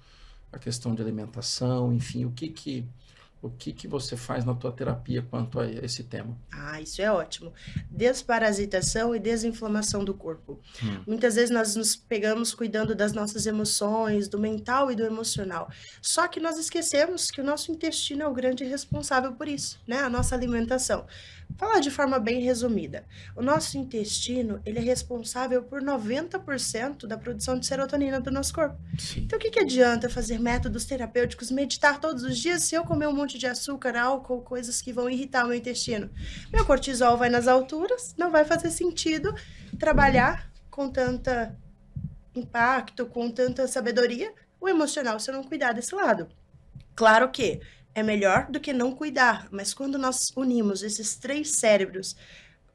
a questão de alimentação, enfim, o que você faz na tua terapia quanto a esse tema? Isso é ótimo. Desparasitação e desinflamação do corpo. Muitas vezes nós nos pegamos cuidando das nossas emoções, do mental e do emocional. Só que nós esquecemos que o nosso intestino é o grande responsável por isso, né? A nossa alimentação. Falar de forma bem resumida. O nosso intestino, ele é responsável por 90% da produção de serotonina do nosso corpo. Sim. Então, o que adianta fazer métodos terapêuticos, meditar todos os dias, se eu comer um monte de açúcar, álcool, coisas que vão irritar o meu intestino? Meu cortisol vai nas alturas, não vai fazer sentido trabalhar com tanta impacto, com tanta sabedoria, o emocional, se eu não cuidar desse lado. Claro que é melhor do que não cuidar, mas quando nós unimos esses 3 cérebros,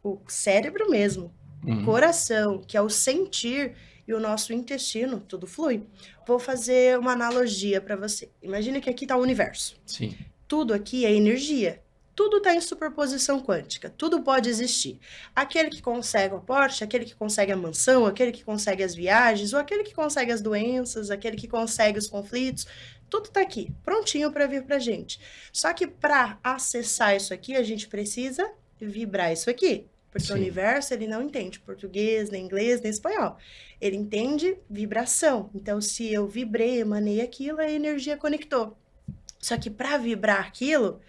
o cérebro mesmo, o coração, que é o sentir, e o nosso intestino, tudo flui. Vou fazer uma analogia para você. Imagina que aqui está o universo. Sim. Tudo aqui é energia. Tudo está em superposição quântica. Tudo pode existir. Aquele que consegue o Porsche, aquele que consegue a mansão, aquele que consegue as viagens, ou aquele que consegue as doenças, aquele que consegue os conflitos, tudo está aqui, prontinho para vir para a gente. Só que para acessar isso aqui, a gente precisa vibrar isso aqui. Porque o universo, ele não entende português, nem inglês, nem espanhol. Ele entende vibração. Então, se eu vibrei, emanei aquilo, a energia conectou. Só que para vibrar aquilo,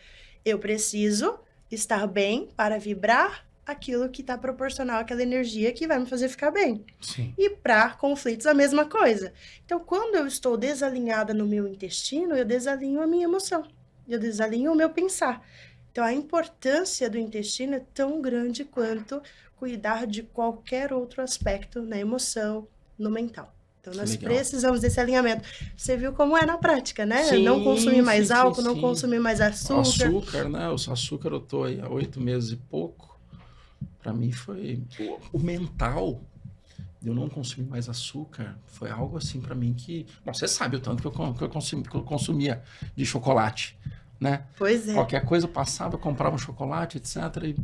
eu preciso estar bem para vibrar aquilo que está proporcional àquela energia que vai me fazer ficar bem. Sim. E para conflitos, a mesma coisa. Então, quando eu estou desalinhada no meu intestino, eu desalinho a minha emoção. Eu desalinho o meu pensar. Então, a importância do intestino é tão grande quanto cuidar de qualquer outro aspecto na emoção, no mental. Então, nós precisamos desse alinhamento. Você viu como é na prática, né? Sim, não consumir mais álcool, sim. não consumir mais açúcar. Açúcar, né? O açúcar eu tô aí há 8 meses e pouco. Para mim foi... O mental, eu não consumir mais açúcar, foi algo assim para mim que... Bom, você sabe o tanto que eu consumia de chocolate, né? Pois é. Qualquer coisa eu passava, eu comprava um chocolate, etc. E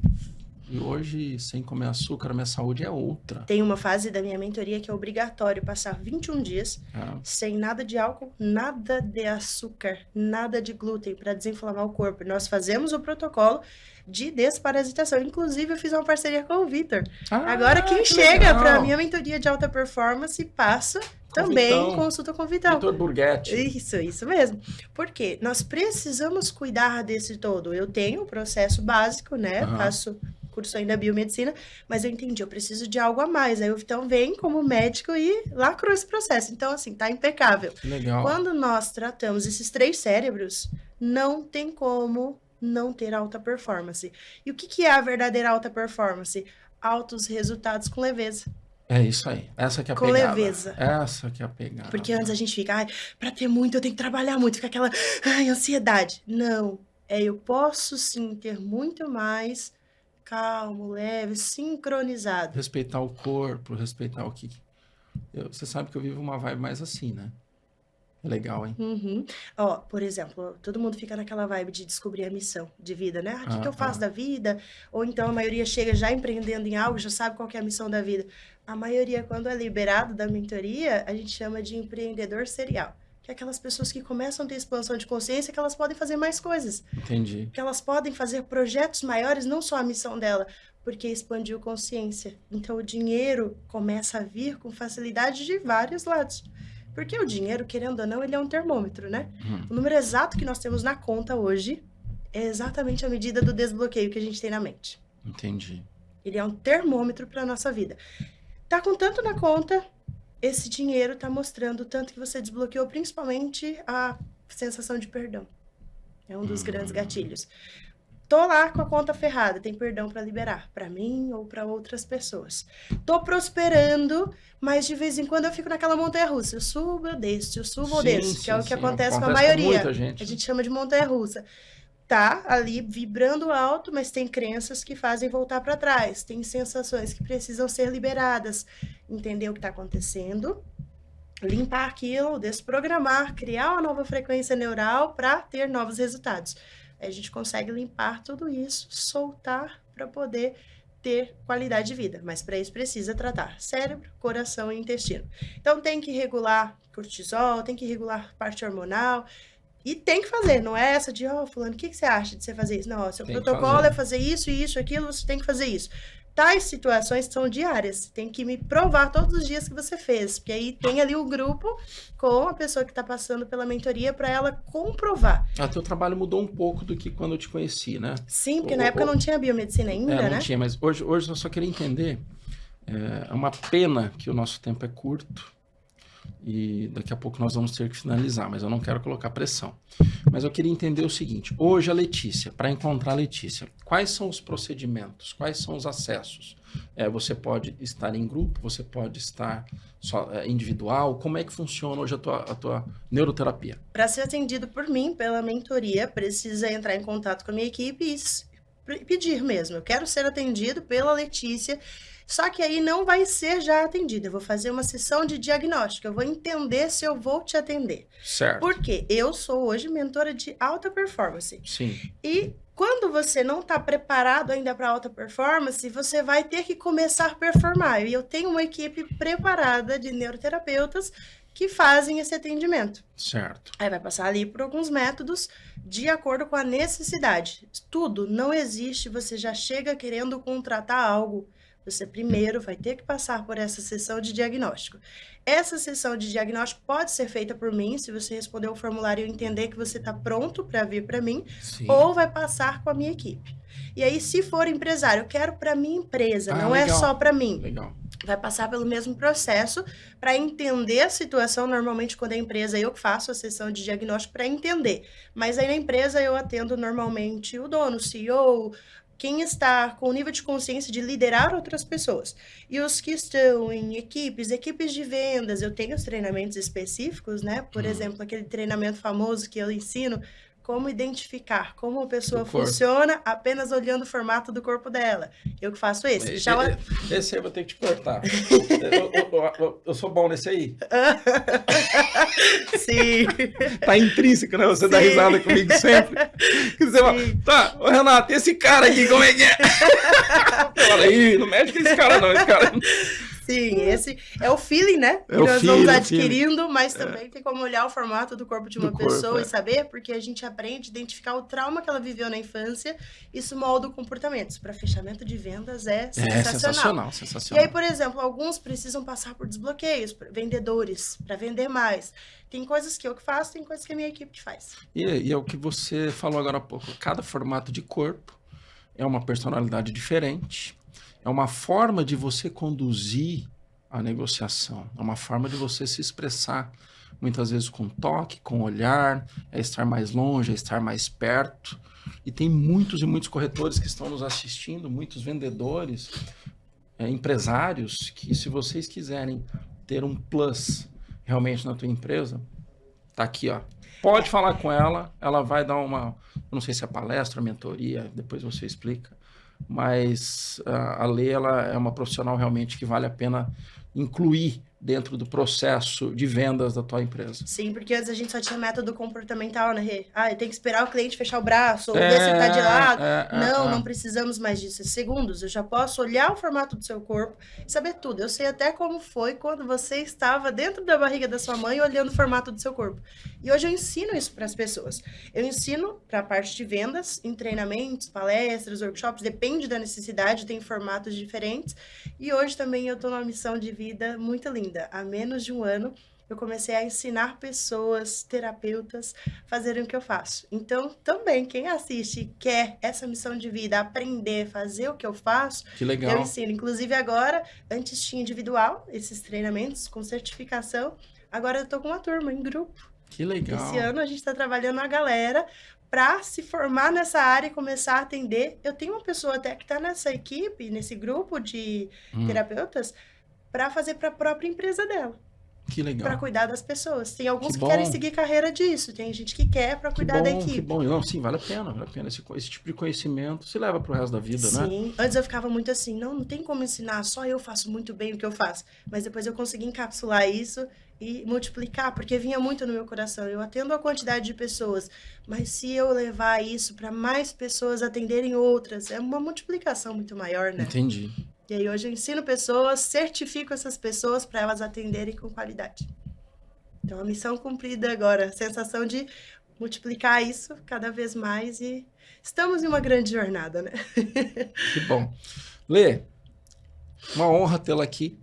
E hoje, sem comer açúcar, a minha saúde é outra. Tem uma fase da minha mentoria que é obrigatório passar 21 dias sem nada de álcool, nada de açúcar, nada de glúten para desinflamar o corpo. Nós fazemos o protocolo de desparasitação. Inclusive, eu fiz uma parceria com o Vitor. Agora, quem chega para a minha mentoria de alta performance passa também consulta com o Vitão. Vitor Burghetti. Isso mesmo. Porque nós precisamos cuidar desse todo. Eu tenho o processo básico, né? Faço curso ainda biomedicina, mas eu entendi, eu preciso de algo a mais. Aí o Vitão vem como médico e lacrou esse processo. Então, assim, tá impecável. Legal. Quando nós tratamos esses 3 cérebros, não tem como não ter alta performance. E o que é a verdadeira alta performance? Altos resultados com leveza. É isso aí. Essa que é a com pegada. Leveza. Essa que é a pegada. Porque antes a gente fica, pra ter muito eu tenho que trabalhar muito, fica aquela, ansiedade. Não, eu posso sim ter muito mais calmo, leve, sincronizado. Respeitar o corpo, respeitar o que... Você sabe que eu vivo uma vibe mais assim, né? É legal, hein? Ó, por exemplo, todo mundo fica naquela vibe de descobrir a missão de vida, né? O que eu faço da vida? Ou então a maioria chega já empreendendo em algo, já sabe qual que é a missão da vida. A maioria, quando é liberado da mentoria, a gente chama de empreendedor serial. Que é aquelas pessoas que começam a ter expansão de consciência, que elas podem fazer mais coisas. Entendi. Que elas podem fazer projetos maiores, não só a missão dela, porque expandiu consciência. Então, o dinheiro começa a vir com facilidade de vários lados. Porque o dinheiro, querendo ou não, ele é um termômetro, né? O número exato que nós temos na conta hoje é exatamente a medida do desbloqueio que a gente tem na mente. Entendi. Ele é um termômetro para a nossa vida. Tá com tanto na conta, esse dinheiro tá mostrando o tanto que você desbloqueou, principalmente a sensação de perdão. É um dos grandes gatilhos. Tô lá com a conta ferrada, tem perdão para liberar, para mim ou para outras pessoas. Tô prosperando, mas de vez em quando eu fico naquela montanha-russa. Eu subo, eu desço, eu subo, eu desço, que é o que acontece com a maioria. Com muita gente. A gente chama de montanha-russa. Tá ali vibrando alto, mas tem crenças que fazem voltar para trás. Tem sensações que precisam ser liberadas. Entender o que está acontecendo, limpar aquilo, desprogramar, criar uma nova frequência neural para ter novos resultados. Aí a gente consegue limpar tudo isso, soltar para poder ter qualidade de vida. Mas para isso precisa tratar cérebro, coração e intestino. Então tem que regular cortisol, tem que regular parte hormonal. E tem que fazer, não é essa de, fulano, o que você acha de você fazer isso? Não, seu protocolo é fazer isso, isso, aquilo, você tem que fazer isso. Tais situações são diárias, tem que me provar todos os dias que você fez, porque aí tem ali o grupo com a pessoa que está passando pela mentoria para ela comprovar. Teu trabalho mudou um pouco do que quando eu te conheci, né? Sim, porque na época não tinha biomedicina ainda, né? Não tinha, mas hoje eu só queria entender, é uma pena que o nosso tempo é curto, e daqui a pouco nós vamos ter que finalizar, mas eu não quero colocar pressão. Mas eu queria entender o seguinte, hoje a Letícia, para encontrar a Letícia, quais são os procedimentos, quais são os acessos? Você pode estar em grupo, você pode estar individual, como é que funciona hoje a tua neuroterapia? Para ser atendido por mim, pela mentoria, precisa entrar em contato com a minha equipe e pedir mesmo, eu quero ser atendido pela Letícia. Só que aí não vai ser já atendido. Eu vou fazer uma sessão de diagnóstico. Eu vou entender se eu vou te atender. Certo. Porque eu sou hoje mentora de alta performance. Sim. E quando você não está preparado ainda para alta performance, você vai ter que começar a performar. E eu tenho uma equipe preparada de neuroterapeutas que fazem esse atendimento. Certo. Aí vai passar ali por alguns métodos de acordo com a necessidade. Tudo não existe, você já chega querendo contratar algo. Você primeiro vai ter que passar por essa sessão de diagnóstico. Essa sessão de diagnóstico pode ser feita por mim, se você responder o formulário e entender que você está pronto para vir para mim, Sim. Ou vai passar com a minha equipe. E aí, se for empresário, eu quero para minha empresa, não legal. É só para mim. Legal. Vai passar pelo mesmo processo para entender a situação. Normalmente, quando é empresa, eu que faço a sessão de diagnóstico para entender. Mas aí na empresa eu atendo normalmente o dono, o CEO, quem está com o nível de consciência de liderar outras pessoas. E os que estão em equipes de vendas, eu tenho os treinamentos específicos, né? Por exemplo, aquele treinamento famoso que eu ensino como identificar como a pessoa Do corpo. funciona apenas olhando o formato do corpo dela. Eu que faço esse. Esse aí eu vou ter que te cortar. Eu sou bom nesse aí. Sim. Tá intrínseco, né? Você dá Sim. risada comigo sempre. Você fala, tá, ô Renato, esse cara aqui, como é que é? Fala aí, não mexe com esse cara não, esse cara... Sim, esse é o feeling, né? Que É o nós feeling, vamos o adquirindo, mas também tem como olhar o formato do corpo de uma Do corpo, pessoa é. e saber, porque a gente aprende a identificar o trauma que ela viveu na infância, isso molda o comportamento. Para fechamento de vendas é sensacional. E sensacional. aí, por exemplo, alguns precisam passar por desbloqueios, vendedores, para vender mais. Tem coisas que eu que faço, tem coisas que a minha equipe que faz. E é o que você falou agora há pouco. Cada formato de corpo é uma personalidade diferente, é uma forma de você conduzir a negociação, é uma forma de você se expressar, muitas vezes com toque, com olhar, é estar mais longe, é estar mais perto. E tem muitos e muitos corretores que estão nos assistindo, muitos vendedores, empresários, que se vocês quiserem ter um plus realmente na tua empresa, tá aqui, ó. Pode falar com ela, ela vai dar uma, não sei se é palestra, mentoria, depois você explica, mas a Lê, ela é uma profissional realmente que vale a pena incluir dentro do processo de vendas da tua empresa. Sim, porque antes a gente só tinha método comportamental, né, Rê? Tem que esperar o cliente fechar o braço, ou ver se ele tá de lado. Não precisamos mais disso. É segundos, eu já posso olhar o formato do seu corpo e saber tudo. Eu sei até como foi quando você estava dentro da barriga da sua mãe olhando o formato do seu corpo. E hoje eu ensino isso para as pessoas. Eu ensino para a parte de vendas, em treinamentos, palestras, workshops, depende da necessidade, tem formatos diferentes. E hoje também eu estou numa missão de vida muito linda. Há menos de um ano, eu comecei a ensinar pessoas, terapeutas, fazerem o que eu faço. Então, também, quem assiste e quer essa missão de vida, aprender, fazer o que eu faço, que legal. Eu ensino. Inclusive agora, antes tinha individual, esses treinamentos com certificação, agora eu tô com uma turma em grupo. Que legal. Esse ano a gente está trabalhando a galera para se formar nessa área e começar a atender. Eu tenho uma pessoa até que está nessa equipe, nesse grupo de terapeutas, para fazer para a própria empresa dela. Que legal. Para cuidar das pessoas. Tem alguns que querem seguir carreira disso, tem gente que quer para cuidar da equipe. Que bom, não, sim, vale a pena. Esse tipo de conhecimento se leva pro resto da vida, sim. né? Sim, antes eu ficava muito assim, não tem como ensinar, só eu faço muito bem o que eu faço. Mas depois eu consegui encapsular isso e multiplicar, porque vinha muito no meu coração. Eu atendo a quantidade de pessoas, mas se eu levar isso para mais pessoas atenderem outras, é uma multiplicação muito maior, né? Entendi. E aí hoje eu ensino pessoas, certifico essas pessoas para elas atenderem com qualidade. Então, a missão cumprida agora, a sensação de multiplicar isso cada vez mais e estamos em uma grande jornada, né? Que bom. Lê, uma honra tê-la aqui,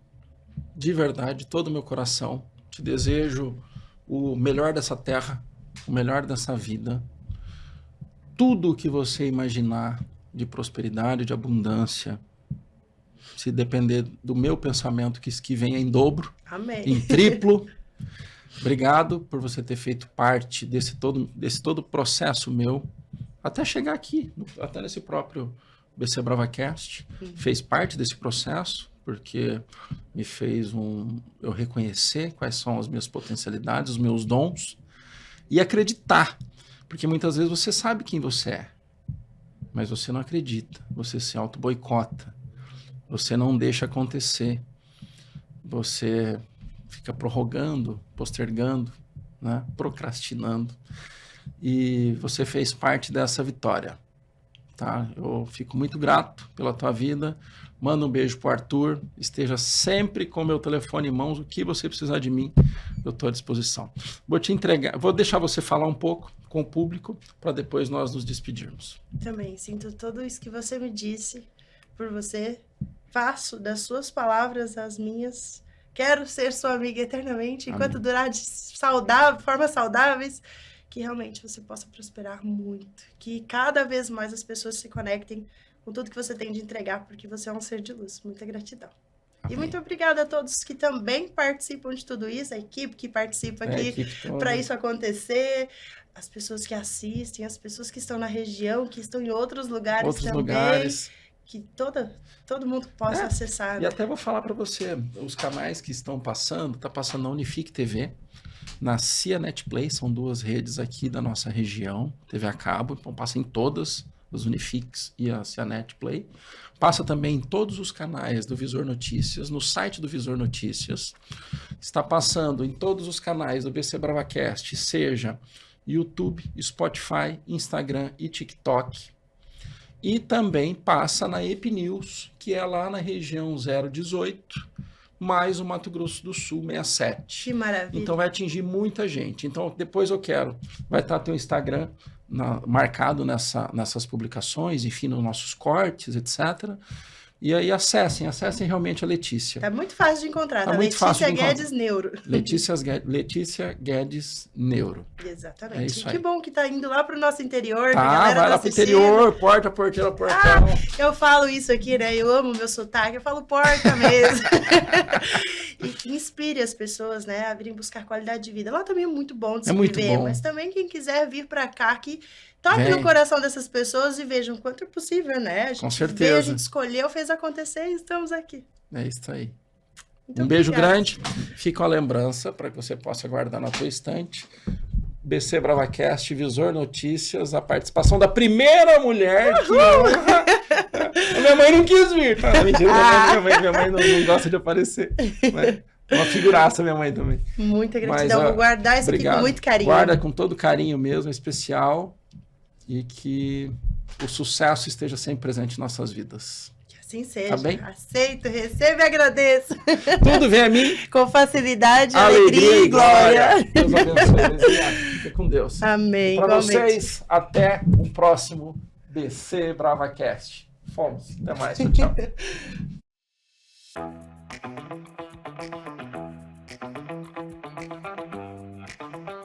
de verdade, todo o meu coração. Te desejo o melhor dessa terra, o melhor dessa vida. Tudo o que você imaginar de prosperidade, de abundância, se depender do meu pensamento, que venha em dobro, amém, em triplo. Obrigado por você ter feito parte desse todo processo meu, até chegar aqui, até nesse próprio BC BravaCast. Fez parte desse processo, porque me fez eu reconhecer quais são as minhas potencialidades, os meus dons, e acreditar. Porque muitas vezes você sabe quem você é, mas você não acredita, você se auto-boicota. Você não deixa acontecer. Você fica prorrogando, postergando, né? Procrastinando. E você fez parte dessa vitória. Tá? Eu fico muito grato pela tua vida. Manda um beijo pro Arthur. Esteja sempre com o meu telefone em mãos. O que você precisar de mim, eu estou à disposição. Vou deixar você falar um pouco com o público para depois nós nos despedirmos. Também sinto tudo isso que você me disse por você. Faço das suas palavras as minhas. Quero ser sua amiga eternamente, enquanto durar de formas saudáveis, que realmente você possa prosperar muito. Que cada vez mais as pessoas se conectem com tudo que você tem de entregar, porque você é um ser de luz. Muita gratidão. Amém. E muito obrigada a todos que também participam de tudo isso, a equipe que participa aqui para isso acontecer, as pessoas que assistem, as pessoas que estão na região, que estão em outros lugares também. que todo mundo possa acessar. E até vou falar para você, os canais que estão passando, tá passando na Unifique TV, na Cianet Play, são 2 redes aqui da nossa região, TV a cabo, então passa em todas, os Unifiques e a Cianet Play. Passa também em todos os canais do Visor Notícias, no site do Visor Notícias. Está passando em todos os canais do BC BravaCast, seja YouTube, Spotify, Instagram e TikTok. E também passa na EP News, que é lá na região 018, mais o Mato Grosso do Sul 67. Que maravilha. Então vai atingir muita gente. Então depois vai estar teu Instagram marcado nessas publicações, enfim, nos nossos cortes, etc. E aí acessem realmente a Letícia. Tá muito fácil de encontrar, tá? Muito Letícia Guedes Neuro. Letícia Guedes Neuro. Exatamente. É isso aí. Que bom que tá indo lá pro nosso interior. Tá, vai lá pro interior, porta, porteira, portão. Eu falo isso aqui, né? Eu amo meu sotaque, eu falo porta mesmo. E que inspire as pessoas, né, a virem buscar qualidade de vida. Lá também é muito bom de se viver, mas também quem quiser vir pra cá, que toque no coração dessas pessoas e vejam o quanto é possível, né? A gente Com certeza. a gente escolheu, fez acontecer e estamos aqui. É isso aí. Muito beijo obrigada. grande. Fica a lembrança para que você possa guardar na tua estante. BC BravaCast, Visor Notícias, a participação da primeira mulher que honra. Minha mãe não quis vir, tá? Mentira, minha mãe não gosta de aparecer. Né? Uma figuraça, minha mãe também. Muita gratidão. Vou guardar isso aqui com muito carinho. Guarda com todo carinho mesmo, especial. E que o sucesso esteja sempre presente em nossas vidas. Que assim seja. Tá bem? Aceito, recebo e agradeço. Tudo vem a mim. Com facilidade, alegria e glória. Deus abençoe. Fica com Deus. Amém. Para vocês, até o próximo BC BravaCast. Fomos. Até mais. Tchau. Tchau.